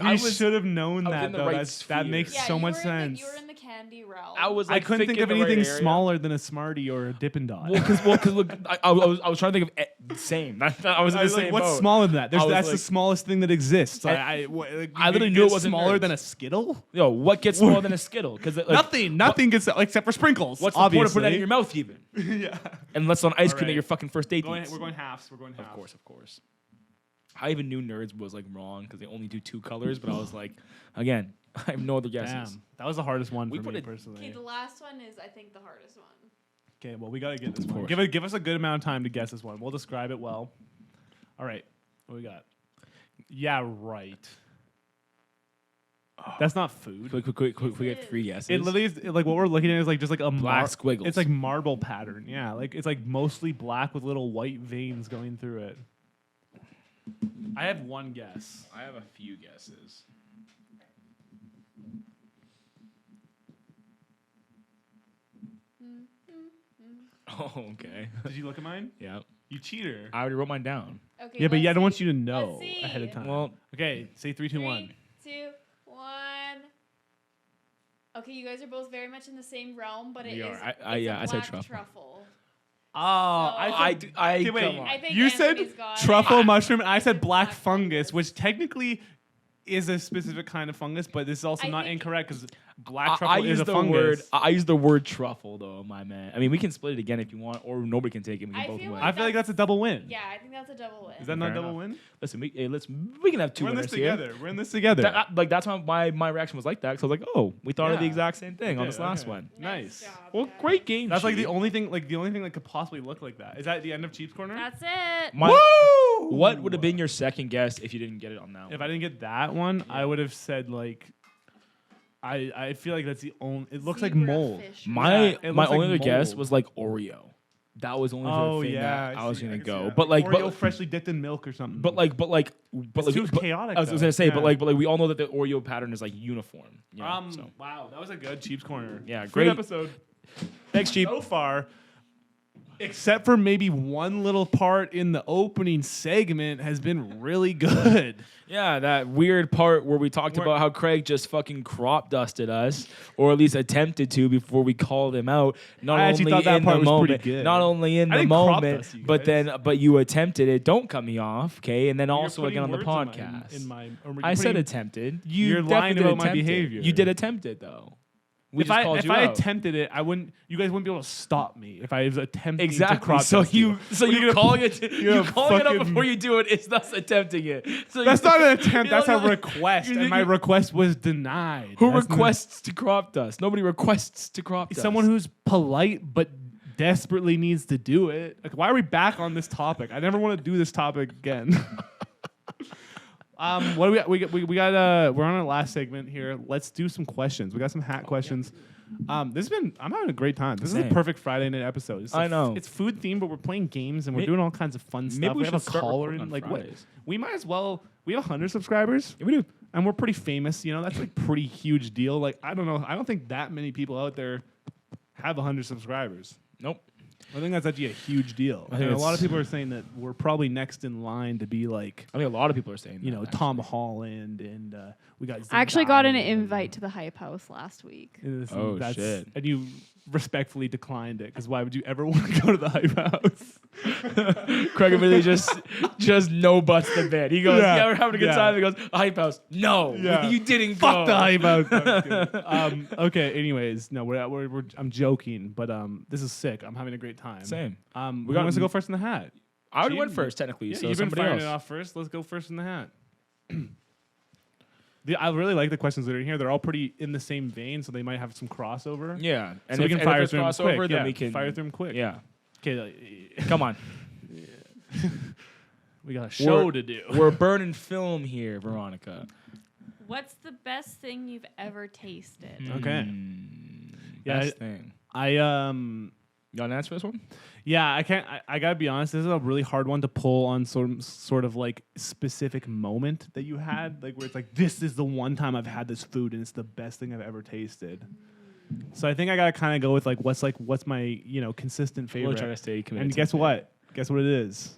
we should have known I was that in the though. right That sphere. makes Yeah, so you much were sense. You were in the candy realm. I was I like couldn't think of thinking the right anything area. smaller than a Smartie or a Dippin' Dot. Well, because look, I was trying to think of same. I was in I the was like, same what's boat. smaller than that? I was That's the like- smallest thing that exists. And I literally you knew it get wasn't smaller nerds. than a Skittle. Yo, what gets smaller than a Skittle? Because Nothing gets except for sprinkles. What's the point of obviously. putting that in your mouth even? yeah. Unless on ice cream Alright. that your fucking first date We're eats. going halves. We're going halves. Of course. I even knew Nerds was like wrong because they only do 2 colors, but I was like, again, I have no other guesses. Damn, that was the hardest one We for put me it- personally. Okay, the last one is, I think, the hardest one. Okay, well, we gotta get this Of one. course. Give us a good amount of time to guess this one. We'll describe it well. All right, what we got? Yeah, right. That's not food. Quick, we get 3 guesses. It literally is like what we're looking at is like just like a Black squiggles. It's like marble pattern. Yeah, like it's like mostly black with little white veins going through it. I have one guess. I have a few guesses. Oh, okay. Did you look at mine? Yeah. You cheater. I already wrote mine down. Okay. Yeah, but let's yeah, I don't want see. you to know Let's see. ahead of time. Well, Okay, say 3, 2, 1. 3, 2, 1. Okay, you guys are both very much in the same realm, but it We is. are. I I said black truffle. Oh, So- wait, come on. I think you said Anthony's got truffle it. mushroom, and I said Black black fungus, fungus. which technically is a specific kind of fungus, but this is also I not think- incorrect because black I truffle is use a the fungus. word. I use the word truffle though, my man. I mean, we can split it again if you want, or nobody can take it. We can I both feel win. like I feel like that's a double win. Yeah, I think that's a double win. Is that not a Fair double enough. win? Listen, we can have two We're in winners this here. together. We're in this together. That's why my reaction was like that. Because I was like, oh, we thought of the Yeah. exact same thing on Yeah, this last okay. one. Nice. job, Well, guys. great game. That's like Chief. the only thing that could possibly look like that. Is that the end of Cheap's Corner? That's it. Woo! What would have been your second guess if you didn't get it on that one? If I didn't get that one, I would have said like I feel like that's the only. It looks like Zebra mold. fish. My Yeah, it my looks only like other guess mold. was like Oreo. That was the only Oh thing yeah, that I was gonna can see go. that. But like, Oreo freshly dipped in milk or something. but It's too chaotic, I was though. gonna say, Yeah. but we all know that the Oreo pattern is like uniform. You know, so. Wow, that was a good Cheap's Corner. Yeah, Food great. episode Thanks, Cheap. so far. Except for maybe one little part in the opening segment has been really good. Yeah, that weird part where we talked about how Craig just fucking crop dusted us, or at least attempted to before we called him out. Not I actually only thought that in part the was moment, pretty good. not only in I the didn't crop moment, dust you but guys. but you attempted it. Don't cut me off, okay? And then You're also again on the putting words podcast. in my or I you're said putting- attempted. You're definitely lying did about my attempt it. behavior. You did attempt it though. We If just I called if you I out. attempted it, you guys wouldn't be able to stop me if I was attempting to Exactly. crop So dust you. you calling it you calling it up fucking- before you do it is thus attempting it. So That's you- not an attempt. you That's know, a request, and my request was denied. Who That's not- requests to crop dust? Nobody requests to crop dust. Someone who's polite but desperately needs to do it. Like, why are we back on this topic? I never want to do this topic again. What do we got? We're on our last segment here. Let's do some questions. We got some hat questions. I'm having a great time. This is Same. a perfect Friday night episode. I know. It's food themed, but we're playing games and we're May- doing all kinds of fun stuff. maybe we have a should start caller recording in. on Like what? Fridays. We might as well. We have 100 subscribers. Yeah, we do. And we're pretty famous. You know, that's like pretty huge deal. Like I don't know. I don't think that many people out there have 100 subscribers. Nope. I think that's actually a huge deal. I think And a lot of it's- people are saying that we're probably next in line to be like, I think a lot of people are saying you that, know, actually. Tom Holland and we got. I actually got an Zendaya invite to the Hype House last week. and this- Oh, shit. And you respectfully declined it because why would you ever want to go to the Hype House? Craig really just no buts the bed. He goes, Yeah. "Yeah, we're having a good Yeah. time." He goes, "Hype house." No, Yeah. you didn't Fuck go. the Hype House. No, I'm kidding. Okay. Anyways, no, I'm joking, but this is sick. I'm having a great time. Same. Who wants to go first in the hat? I already Cheap. went first technically. Yeah, so you've been somebody firing else. it off first. Let's go first in the hat. I really like the questions that are in here. They're all pretty in the same vein, so they might have some crossover. Yeah, and So we if, can and fire if there's through them crossover, quick. then Yeah, we can fire through them quick. Yeah, Okay. come on. We got a show to do. We're burning film here, Veronica. What's the best thing you've ever tasted? Okay. Yeah, Best thing. I You got an answer for this one? Yeah, I can't. I gotta be honest. This is a really hard one to pull on sort of like specific moment that you had, like where it's like this is the one time I've had this food and it's the best thing I've ever tasted. So I think I gotta kind of go with like what's my consistent favorite. We'll try to stay committed. And to guess it. what? Guess what it is.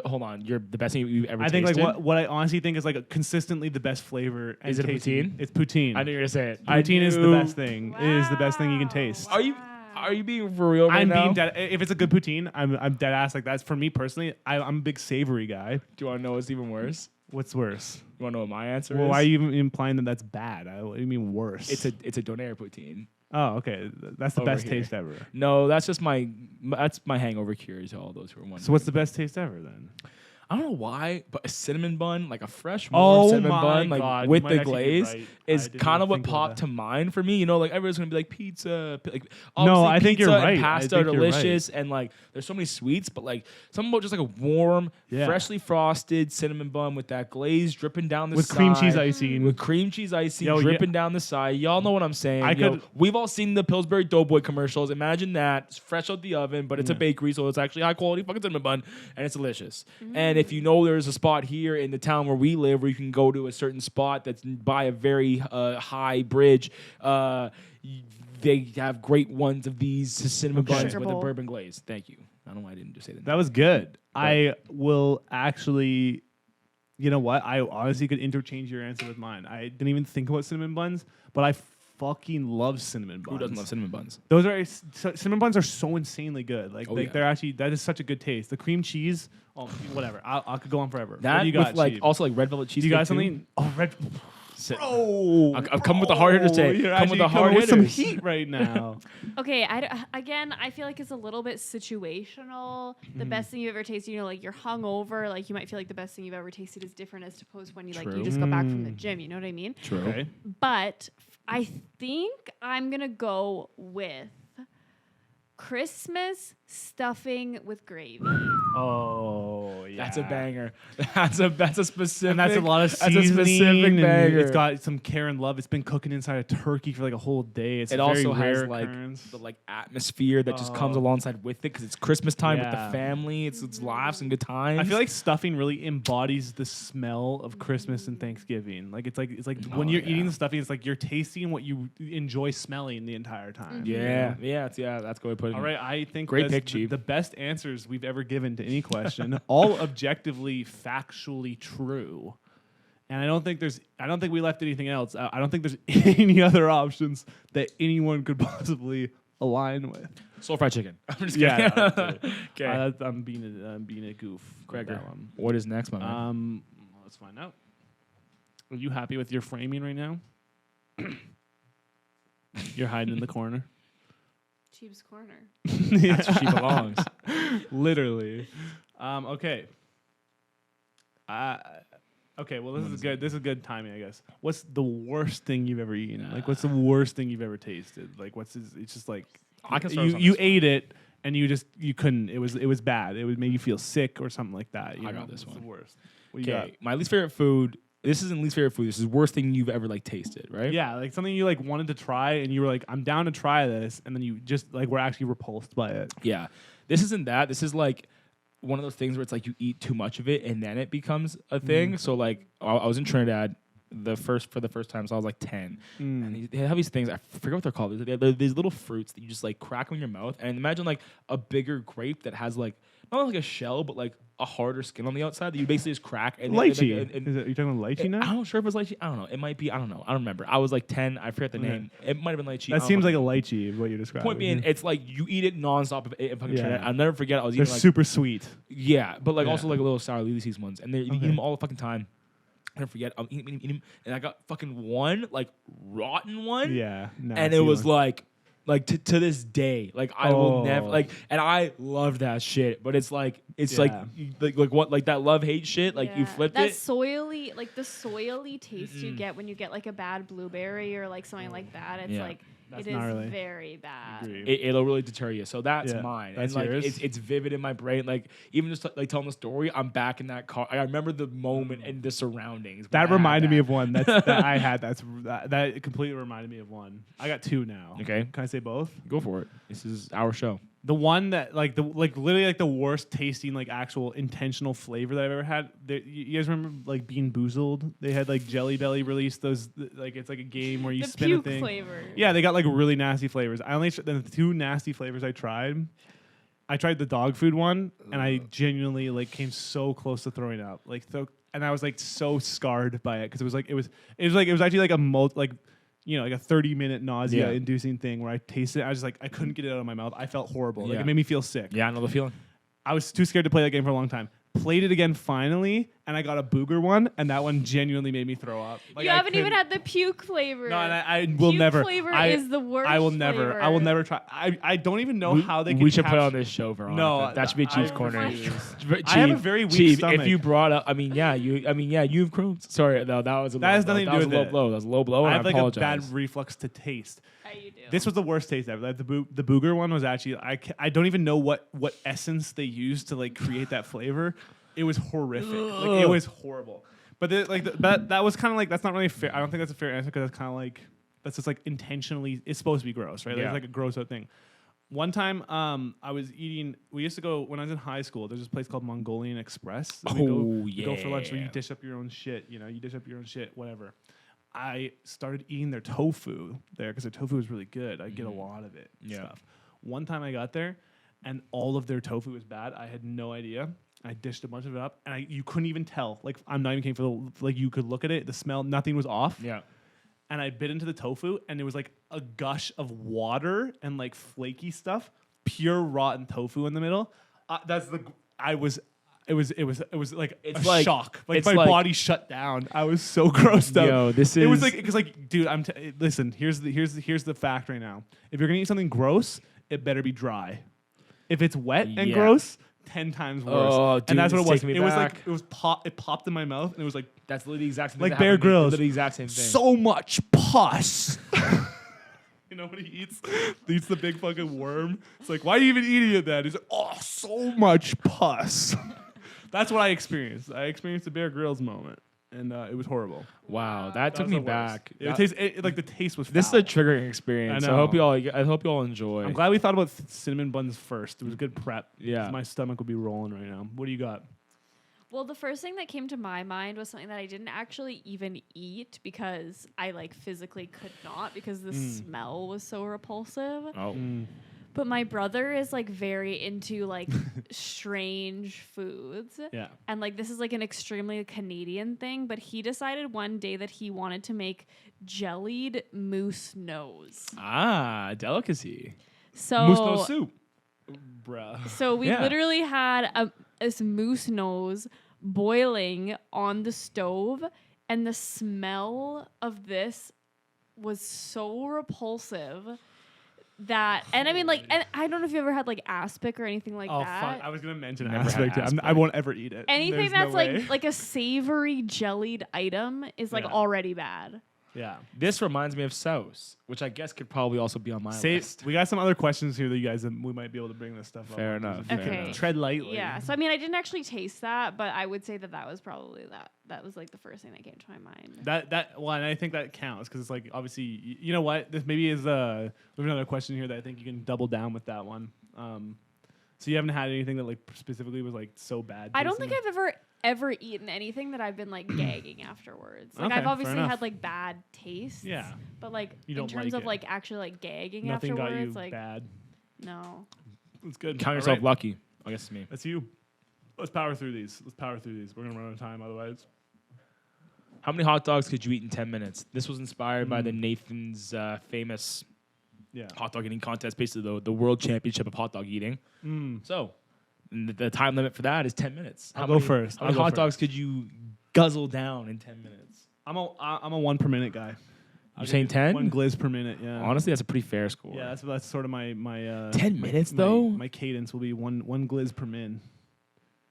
Hold on, you're the best thing you've ever I think tasted? like what I honestly think is like consistently the best flavor. and Is it a tasting. poutine? It's poutine. I knew you were gonna say it. I Poutine is the knew- best thing. It is the best thing you can taste. Are you being for real right I'm now? being dead. If it's a good poutine, I'm dead ass. Like that's for me personally. I'm a big savory guy. Do you want to know what's even worse? What's worse? You want to know what my answer Well, is? why are you even implying that that's bad? What do you mean worse? It's a donair poutine. Oh, okay. That's the Over best here. taste ever. No, that's just my hangover cure to all those who are wondering. So what's the best taste ever then? I don't know why, but a cinnamon bun, like a fresh Oh warm cinnamon my bun, like God, you with might the actually be glaze, right. is I didn't kind of even what think of popped that. to mind for me. You know, like everyone's gonna be like pizza, like No, obviously I think pizza you're and right. I pasta are think you're right. delicious, and like there's so many sweets, but like something about just like a warm, Yeah. freshly frosted cinnamon bun with that glaze dripping down the With side. cream cheese icing. With cream cheese icing Yo, yeah. dripping down the side. Y'all know what I'm saying. I Yo, could- we've all seen the Pillsbury Doughboy commercials. Imagine that. It's fresh out the oven, but it's a Yeah. bakery, so it's actually high quality fucking cinnamon bun, and it's delicious. And if you know there's a spot here in the town where we live where you can go to a certain spot that's by a very high bridge, they have great ones of these cinnamon Okay. buns Sugar with a bowl. bourbon glaze. Thank you. I don't know why I didn't just say that. That was good. I will actually. You know what? I honestly could interchange your answer with mine. I didn't even think about cinnamon buns, but fucking love cinnamon buns. Who doesn't love cinnamon buns? Those are cinnamon buns are so insanely good. Like, Oh, yeah. they're actually, that is such a good taste. The cream cheese, whatever. I could go on forever. That what do you with got, like Sheep? also like red velvet cheese. Do you got something? Oh, red. Bro, I've come with the hard hitters today. You're Come with actually the hard coming with some hitters. heat right now. Okay, again, I feel like it's a little bit situational. The best thing you've ever tasted, you know, like you're hungover, like you might feel like the best thing you've ever tasted is different as opposed when you like True. you just got back from the gym. You know what I mean? True. Okay. But I think I'm gonna go with Christmas stuffing with gravy. Oh, yeah. That's a banger. That's a specific. And that's a lot of That's seasoning. a specific and banger. it's got some care and love. It's been cooking inside a turkey for like a whole day. It's It a very also has rare like occurrence. the like atmosphere that just comes Oh. alongside with it because it's Christmas time with Yeah. the family. It's laughs and good times. I feel like stuffing really embodies the smell of Christmas and Thanksgiving. Like it's like when Oh, you're yeah. eating the stuffing, it's like you're tasting what you enjoy smelling the entire time. yeah, that's a good way to put it. All right, I think Great that's pick, Chief. the best answers we've ever given to any question, all objectively, factually true. And I don't think we left anything else. I don't think there's any other options that anyone could possibly align with. Soul fried chicken. I'm just Yeah, kidding. absolutely. Okay. I'm being a goof. with Gregor, that one. what is next, my man? Let's find out. Are you happy with your framing right now? You're hiding in the corner. Cheap's corner. That's where she belongs. Literally. Okay. Okay. Well, this is good. This is good timing, I guess. What's the worst thing you've ever eaten? Like, what's the worst thing you've ever tasted? Like, it's just like I can start us on you this ate it and you couldn't. It was bad. It would make you feel sick or something like that. You I know? got this It's one. the worst. What you got? Okay, my least favorite food. This isn't least favorite food. This is worst thing you've ever like tasted, right? Yeah, like something you like wanted to try and you were like, I'm down to try this, and then you just like were actually repulsed by it. Yeah. This isn't that. This is like one of those things where it's like you eat too much of it and then it becomes a thing. So like I was in Trinidad for the first time, so I was like 10. And they have these things, I forget what they're called. They're these little fruits that you just like crack in your mouth. And imagine like a bigger grape that has like not like a shell, but like a harder skin on the outside that you basically just crack. And Lychee. and Are you talking about lychee now? I'm not sure if it was lychee. I don't know. It might be. I don't know. I don't remember. I was like 10. I forget the Okay. name. It might have been lychee. That seems like a lychee, is what you're describing. Point being, it's like you eat it nonstop in fucking Yeah. Trinidad. I'll never forget. I was they're eating like super sweet. yeah, but like Yeah. also like a little sour lily seeds ones, and they eat Okay. them all the fucking time. I never forget. I'm eating them, and I got fucking one like rotten one. Yeah, and it was like to this day, like I will never Oh. like, and I love that shit. But it's like Yeah. like what like that love hate shit. Like you Yeah, flipped that it. soily, like the soily taste you get when you get like a bad blueberry or like something like that. It's Yeah. like That's it is gnarly. very bad. Agreed. It'll really deter you. So that's Yeah, mine. that's and like yours? it's vivid in my brain. Like even just like telling the story, I'm back in that car. I remember the moment and the surroundings. when I That had reminded me that. of one that I had. That completely reminded me of one. I got two now. Okay. Can I say both? Go for it. This is our show. The one that literally the worst tasting like actual intentional flavor that I've ever had. You guys remember like Bean Boozled? They had like Jelly Belly release those like it's like a game where you The spin a puke thing. flavor. Yeah, they got like really nasty flavors. I only the two nasty flavors I tried the dog food one, and I genuinely like came so close to throwing up. And I was like so scarred by it because it was actually like a like 30-minute nausea inducing thing where I tasted it. I was just like I couldn't get it out of my mouth. I felt horrible. Like Yeah. it made me feel sick. Yeah, I know the feeling. I was too scared to play that game for a long time. Played it again finally, and I got a booger one, and that one genuinely made me throw up. Like, you I haven't even couldn't- had the puke flavor. No, and I will Puke never. flavor I, is the worst. I will never. flavor. I will never try. I don't even know how they. We can should put it on capture- this show, Veronica. No, that should be Chief's I corner. refuse. Chief, I have a very weak Chief, stomach. if you brought up, you have Crohn's. Sorry, no, that was a That low has blow. nothing to That was do a low with it. blow. That was a low blow. I And have like apologize. a bad reflux to taste. Yeah, you do. This was the worst taste ever. Like the booger one was actually. I don't even know what essence they used to like create that flavor. It was horrific. Like it was horrible. But that was kind of like that's not really fair. I don't think that's a fair answer because that's kind of like that's just like intentionally. It's supposed to be gross, right? Yeah. It's like a gross out thing. One time, I was eating. We used to go when I was in high school. There's this place called Mongolian Express. And we go for lunch where you yeah. dish up your own shit. You know, you dish up your own shit, whatever. I started eating their tofu there because their tofu was really good. I get a lot of it. And Yeah. stuff. One time I got there, and all of their tofu was bad. I had no idea. I dished a bunch of it up, and you couldn't even tell. Like I'm not even kidding. You could look at it, the smell, nothing was off. Yeah. and I bit into the tofu, and there was like a gush of water and like flaky stuff, pure rotten tofu in the middle. It was like It's a like- shock. Like it's my like- body shut down. I was so grossed out. Yo, this It was is- like because like, dude, listen. Here's the fact right now. If you're gonna eat something gross, it better be dry. If it's wet and Yeah. gross, 10 times worse. Oh, dude, and that's what it's it was. taking me It was back. like it popped in my mouth, and it was like That's literally the exact same thing. Like that Bear happened to me. Grylls. Literally the exact same thing. so much pus. You know what he eats? He eats the big fucking worm. It's like, why are you even eating it then? He's like, oh, so much pus. That's what I experienced. I experienced the Bear Grylls moment, and it was horrible. Wow, that took was me the worst. back. Like the taste was. This is foul. a triggering experience. I I hope know. I hope you all enjoy. I'm glad we thought about cinnamon buns first. It was a good prep. Yeah. 'Cause my stomach would be rolling right now. What do you got? Well, the first thing that came to my mind was something that I didn't actually even eat because I like physically could not because the smell was so repulsive. Oh. But my brother is like very into like strange foods. Yeah. And like this is like an extremely Canadian thing, but he decided one day that he wanted to make jellied moose nose. Ah, delicacy. So Moose nose soup. Bruh. So we Yeah. literally had this moose nose boiling on the stove, and the smell of this was so repulsive that, and I mean, like, and I don't know if you ever had like aspic or anything like Oh that. fuck! I was gonna mention Never had aspect. I aspic. won't ever eat it. Anything There's no that's way. like a savory jellied item is like Yeah. already bad. yeah. This reminds me of sauce, which I guess could probably also be on my list. We got some other questions here that you guys we might be able to bring this stuff up. Fair on. enough. You fair can enough. Tread lightly. Yeah. So I mean, I didn't actually taste that, but I would say that was probably that was like the first thing that came to my mind. And I think that counts because it's like obviously you know what this maybe is we have another question here that I think you can double down with that one. So you haven't had anything that like specifically was like so bad. I don't think tasting? I've ever eaten anything that I've been like gagging afterwards. Like Okay, I've fair obviously enough. had like bad tastes. Yeah. But like You in don't terms like of it. like actually like gagging Nothing got afterwards, you like bad. no. That's good. Count All yourself right. lucky. I guess it's me. That's you. Let's power through these. We're gonna run out of time otherwise. How many hot dogs could you eat in 10 minutes? This was inspired by the Nathan's famous Yeah. hot dog eating contest, basically the world championship of hot dog eating. So the time limit for that is 10 minutes. I'll go first. How many I'll go hot first. dogs could you guzzle down in 10 minutes? I'm a 1 per minute guy. You're saying 10? 1 glizz per minute. Yeah. Honestly, that's a pretty fair score. Yeah, that's sort of my 10 minutes, my, though? My cadence will be one glizz per min.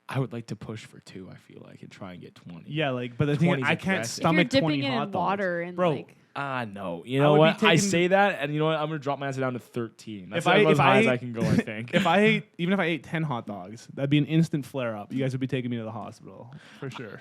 I would like to push for 2, I feel like, and try and get 20. Yeah, like, but the thing 20 is, is I can't aggressive. If you're stomach 20 dipping it hot in dogs. water and Bro, like No. You I know would be what? I taking- say that, and you know what? I'm going to drop my answer down to 13. That's If I- about if as high I as I ate- can go, I think. if I ate 10 hot dogs, that'd be an instant flare up. You guys would be taking me to the hospital for sure.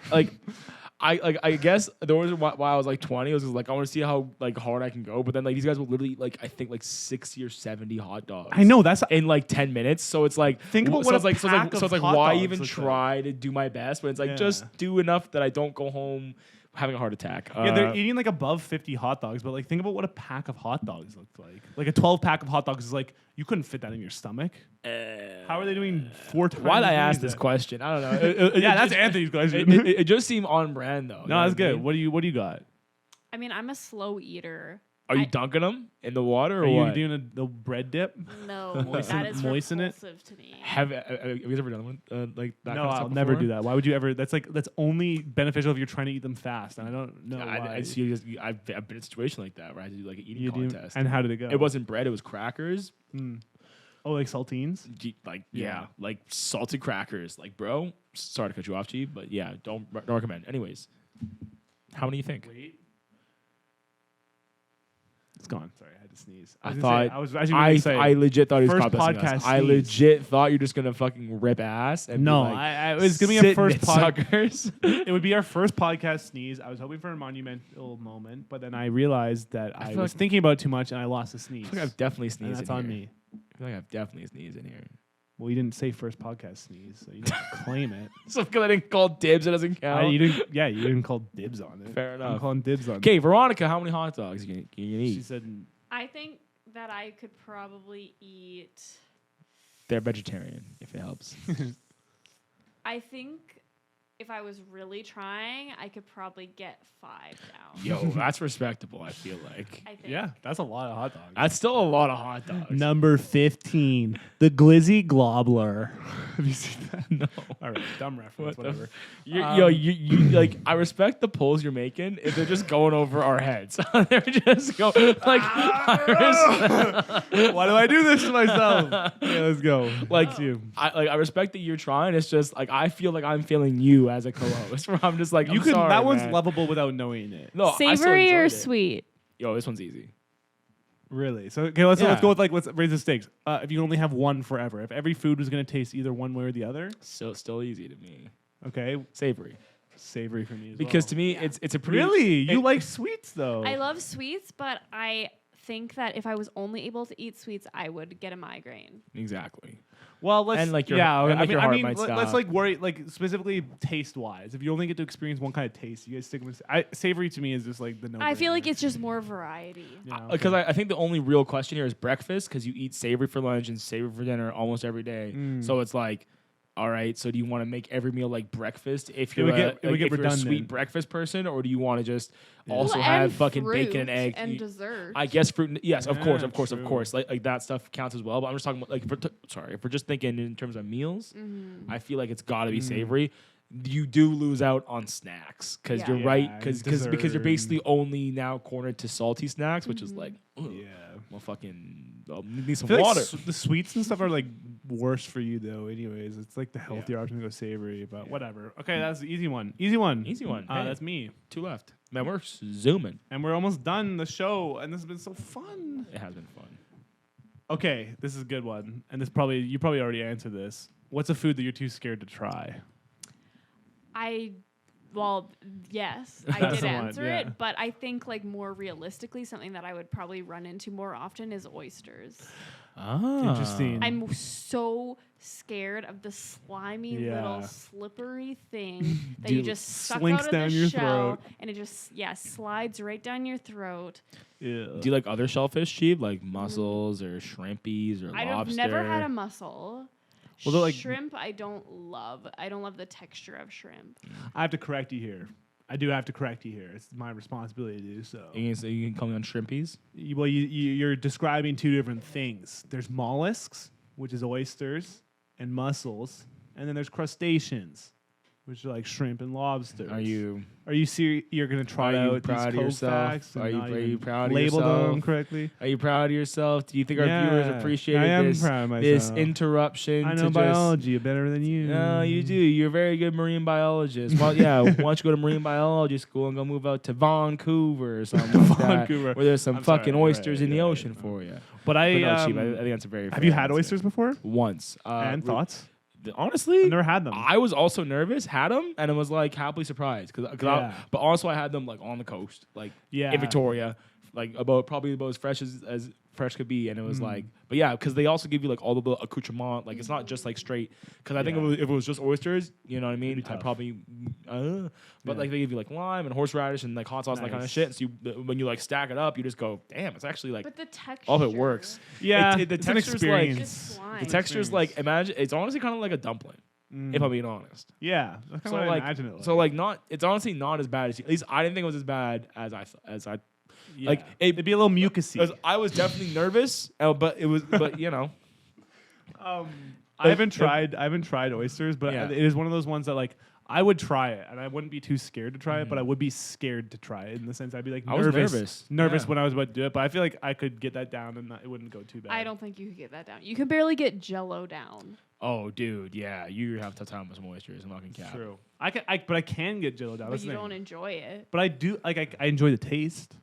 I guess the reason why I was like 20 was 'cause, like I want to see how like hard I can go, but then like these guys will literally eat, like I think like 60 or 70 hot dogs. I know that's in like 10 minutes. So it's like Think about so what it's a like so it's like, pack so it's of like hot why dogs even looks like. try to do my best? But it's like Yeah. just do enough that I don't go home having a heart attack. yeah, they're eating like above 50 hot dogs, but like think about what a pack of hot dogs looked like. Like a 12 pack of hot dogs is like you couldn't fit that in your stomach. How are they doing 4 times? Why'd as I many ask as this that? question? I don't know. Yeah, that's Anthony's question. It just seemed on brand though. No, that's good. What do you got? I mean, I'm a slow eater. Are you I- dunking them in the water or Are you what? doing the bread dip? No, Moisten- that is moisten it? repulsive to me. Have you guys ever done one like that? No, kind of I'll stuff never before? do that. Why would you ever? That's only beneficial if you're trying to eat them fast, and I don't know why. I see you guys, I've been in a situation like that where I had to do like an eating You do- contest. and how did it go? It wasn't bread; it was crackers. Oh, like saltines. Yeah, like salted crackers. Like, bro, sorry to cut you off, Chief, but yeah, don't recommend. Anyways, how many do you think? Wait. It's gone. Sorry, I had to sneeze. I was thought gonna say- I was actually really excited. I legit thought he was First complimenting us. podcast I sneeze. legit thought you're just gonna fucking rip ass. And No, be like, it was gonna be "Sit our in first it, podcast. suckers. It would be our first podcast sneeze. I was hoping for a monumental moment, but then I realized that I feel was like- thinking about it too much and I lost a sneeze. I feel like I've definitely and sneezed. that's in on here. me. I feel like I've definitely sneezed in here. Well, you didn't say first podcast sneeze, so you didn't claim it. So because I didn't call dibs, it doesn't count. You didn't call dibs on it. Fair I'm enough. calling dibs on it. Okay, Veronica, how many hot dogs you can She eat? said, I think that I could probably eat. They're vegetarian, if it helps. I think if I was really trying, I could probably get 5 down. Yo, that's respectable, I feel like. I think. Yeah, that's a lot of hot dogs. That's still a lot of hot dogs. Number 15, the Glizzy Globler. Have you seen that? No. All right, dumb reference, whatever. You like, I respect the polls you're making if they're just going over our heads. They're just going like, why do I do this to myself? Yeah, let's go. Like, you. I respect that you're trying. It's just like I feel like I'm failing you as a co-host. Where I'm just like, You I'm could. sorry, That one's man. lovable without knowing it. No, I still Savory or enjoyed it. sweet? Yo, this one's easy. Really? So okay, let's Yeah. go with let's raise the stakes. If you only have one forever, if every food was going to taste either one way or the other, Still easy to me. okay, Savory. savory for me as Because well. to me, it's a pretty Really, you it- like sweets though. I love sweets, but I think that if I was only able to eat sweets, I would get a migraine. Exactly. Well, let's And, like, your- yeah. and, like, your heart might let's stop. like worry like specifically taste wise. If you only get to experience one kind of taste, you guys stick with savory. To me is just like the no. I feel like it's just more variety. Because I think the only real question here is breakfast, because you eat savory for lunch and savory for dinner almost every day. So it's like, all right, so do you want to make every meal like breakfast if you're, would get if you're a redundant. sweet breakfast person, or do you want to just Well, also and have fucking fruit bacon and egg? and dessert. I guess fruit. Yes, of course, Yeah, of course, of true. course. Like that stuff counts as well. But I'm just talking about like, if we're just thinking in terms of meals, I feel like it's got to be savory. You do lose out on snacks because Yeah. you're Yeah, right, and because dessert you're basically only now cornered to salty snacks, which is like, ugh, yeah. well, fucking need some I feel water. like the sweets and stuff are like worse for you though. Anyways, it's like the healthier option to go savory, but whatever. Okay, that's the easy one. Easy one. Easy one. Hey. That's me. 2 left. Man, we're zooming. And we're almost done the show, and this has been so fun. It has been fun. Okay, this is a good one, and you probably already answered this. What's a food that you're too scared to try? Yes, I That's did the one, answer yeah. it, but I think like more realistically, something that I would probably run into more often is oysters. Ah, Interesting. I'm so scared of the slimy Yeah. little slippery thing that Dude, you just suck slinks out of down the your shell, throat. and it just slides right down your throat. Yeah. Do you like other shellfish, Chief? Like mussels or shrimpies or I've lobster? never had a mussel. Well, they're like- Shrimp, I don't love. I don't love the texture of shrimp. I have to correct you here. I do have to correct you here. It's my responsibility to do so. You can call me on shrimpies. You're describing two different things. There's mollusks, which is oysters, and mussels, and then there's crustaceans, which are like shrimp and lobsters. Are you serious? You're gonna try Are you out proud these of Coke yourself? facts and Are you- not are you even proud of label yourself? them correctly? Are you proud of yourself? Do you think our Yeah, viewers I appreciated am this proud of this myself. interruption? I to know just, biology better than you. No, you do. You're a very good marine biologist. Well, yeah. Why don't you go to marine biology school and go move out to Vancouver or something like that, Vancouver. where there's some I'm sorry, fucking you're oysters right, in the you're ocean right. for you. But But no, Chief, I think that's a very. have fair you had answer. oysters before? Once? And thoughts? Honestly, I've never had them. I was also nervous, had them, and it was like happily surprised Yeah. but also I had them like on the coast, like Yeah. in Victoria, like probably about as fresh could be, and it was Mm. like, but yeah, because they also give you like all the little accoutrement, like it's not just like straight. Because I think Yeah. if it was just oysters, you know what I mean, It'd be I tough. probably, but Yeah. like they give you like lime and horseradish and like hot sauce and that kind of Nice. shit. So when you like stack it up, you just go, damn, it's actually like But the texture. all of it works. Yeah, the it's an texture's experience. Just slime. The texture's like imagine it's honestly kind of like a dumpling, if I'm being honest. Yeah, that's So kind of like, imagine it. so like not. It's honestly not as bad as. At least I didn't think it was as bad as I. yeah. like, it'd be a little mucusy. I was definitely nervous, but it was. But you know, I haven't tried oysters, but Yeah. it is one of those ones that like I would try it, and I wouldn't be too scared to try it, but I would be scared to try it in the sense I'd be like I was nervous nervous. when I was about to do it. But I feel like I could get that down, and it wouldn't go too bad. I don't think you could get that down. You can barely get Jello down. oh dude, yeah, you have a tough time with some oysters. I'm not gonna cap. True. But I can get Jello down. But That's you the don't thing. enjoy it. But I do like I enjoy the taste.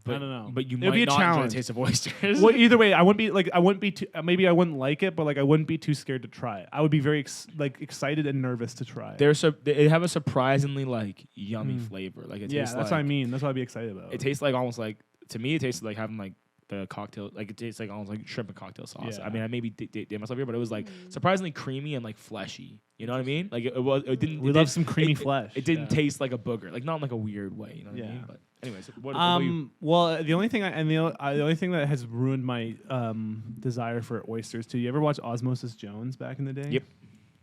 But, I don't know. But you It'll might be a not enjoy challenge. the taste of oysters. Well, either way, I wouldn't be too. Maybe I wouldn't like it, but like I wouldn't be too scared to try it. I would be very excited and nervous to try it. They have a surprisingly like yummy flavor. Like it Yeah, tastes that's like, what I mean. That's what I'd be excited about. It tastes like almost like, to me it tasted like having like the cocktail, like it tastes like almost like shrimp and cocktail sauce. Yeah. I mean, I maybe did myself here, but it was like surprisingly creamy and like fleshy. You know what I mean? Like it didn't. We it love did- some creamy it- flesh. It didn't yeah. taste like a booger, like not in like a weird way. You know what I Yeah. mean? But anyways, what about you? Well, the only thing the only thing that has ruined my desire for oysters too. You ever watch Osmosis Jones back in the day? Yep.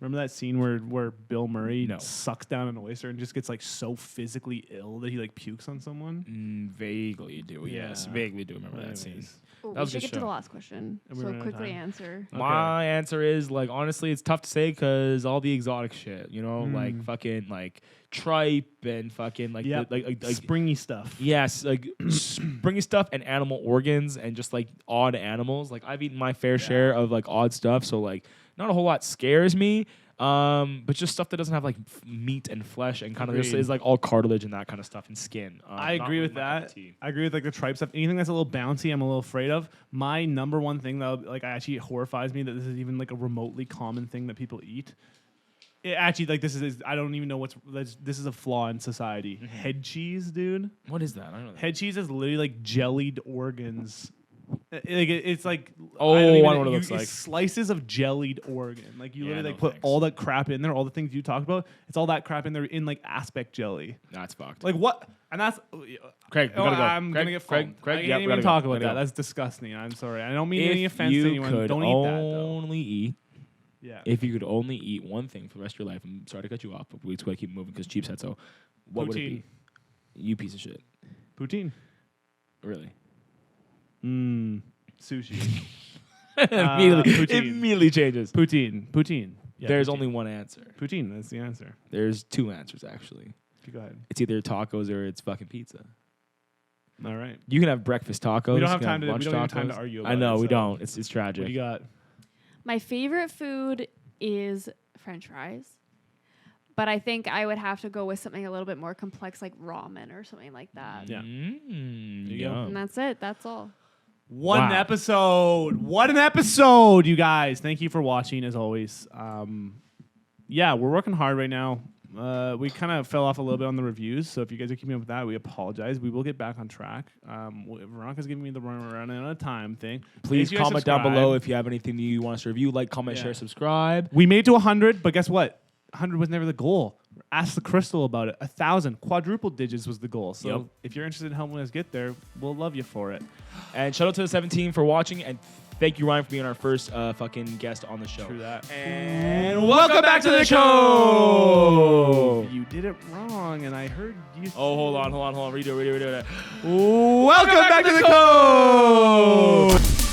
Remember that scene where Bill Murray No. sucks down an oyster and just gets like so physically ill that he like pukes on someone? Vaguely do, yes. Yeah. Vaguely do remember that scene. Anyways. Oh, That we was a should good get to the show. last question. And we're So running out of quickly time. answer. My answer is like honestly, it's tough to say because all the exotic shit, you know, Mm. like fucking like tripe and fucking like Yeah, like springy stuff. yes, like springy stuff and animal organs and just like odd animals. Like I've eaten my fair share of like odd stuff, so like not a whole lot scares me. But just stuff that doesn't have like meat and flesh and kind of just Agreed. is like all cartilage and that kind of stuff and skin. I Not agree really with my cup of that. tea. I agree with like the tripe stuff. Anything that's a little bouncy, I'm a little afraid of. My number one thing though, like actually horrifies me that this is even like a remotely common thing that people eat. It actually like this is I don't even know this is a flaw in society. Head cheese, dude. What is that? I don't know. Head cheese is literally like jellied organs. It's like Oh, I don't I even- know what it you- looks like. it's slices of jellied organ. Like you Yeah, literally no like put thanks. all that crap in there, all the things you talked about. It's all that crap in there in like aspect jelly. That's fucked. Like what? And that's Craig, we oh, gotta go. I'm Craig, gonna get Craig, foamed. Craig, I yeah, can't we even gotta talk go. about We gotta that. go. That's disgusting. I'm sorry. I don't mean any If offense to you anyone. could Don't eat that though. only eat. Yeah. If you could only eat one thing for the rest of your life, I'm sorry to cut you off, but we just gotta keep moving because Cheap said so. What would it Poutine. be? You piece of shit. Poutine. Really? Sushi. immediately, poutine. immediately changes. Poutine. Yeah, There's poutine. only one answer. Poutine. That's the answer. There's two answers actually. Okay, go ahead. It's either tacos or it's fucking pizza. All right. You can have breakfast tacos. We don't you have can time to. We lunch don't have time to tacos. argue about I know it, we so don't. It's What tragic. do you got? My favorite food is French fries. But I think I would have to go with something a little bit more complex like ramen or something like that. Yeah. Mm, you go. yum. And that's it. That's all. One Wow. episode. What an episode, you guys. Thank you for watching, as always. Yeah, we're working hard right now. We kind of fell off a little bit on the reviews, so if you guys are keeping up with that, we apologize. We will get back on track. Veronica's giving me the run out of time thing. Please Make sure you comment down subscribe. below if you have anything that you want us to review. Like, comment, Yeah. share, subscribe. We made it to 100, but guess what? 100 was never the goal. Ask the Crystal about it. 1,000, quadruple digits was the goal. So Yep. if you're interested in helping us get there, we'll love you for it. And shout out to the 17 for watching. And thank you, Ryan, for being our first fucking guest on the show. True that. And welcome back to the show. You did it wrong, and I heard you. Oh, hold on. Redo it. Welcome back to the code.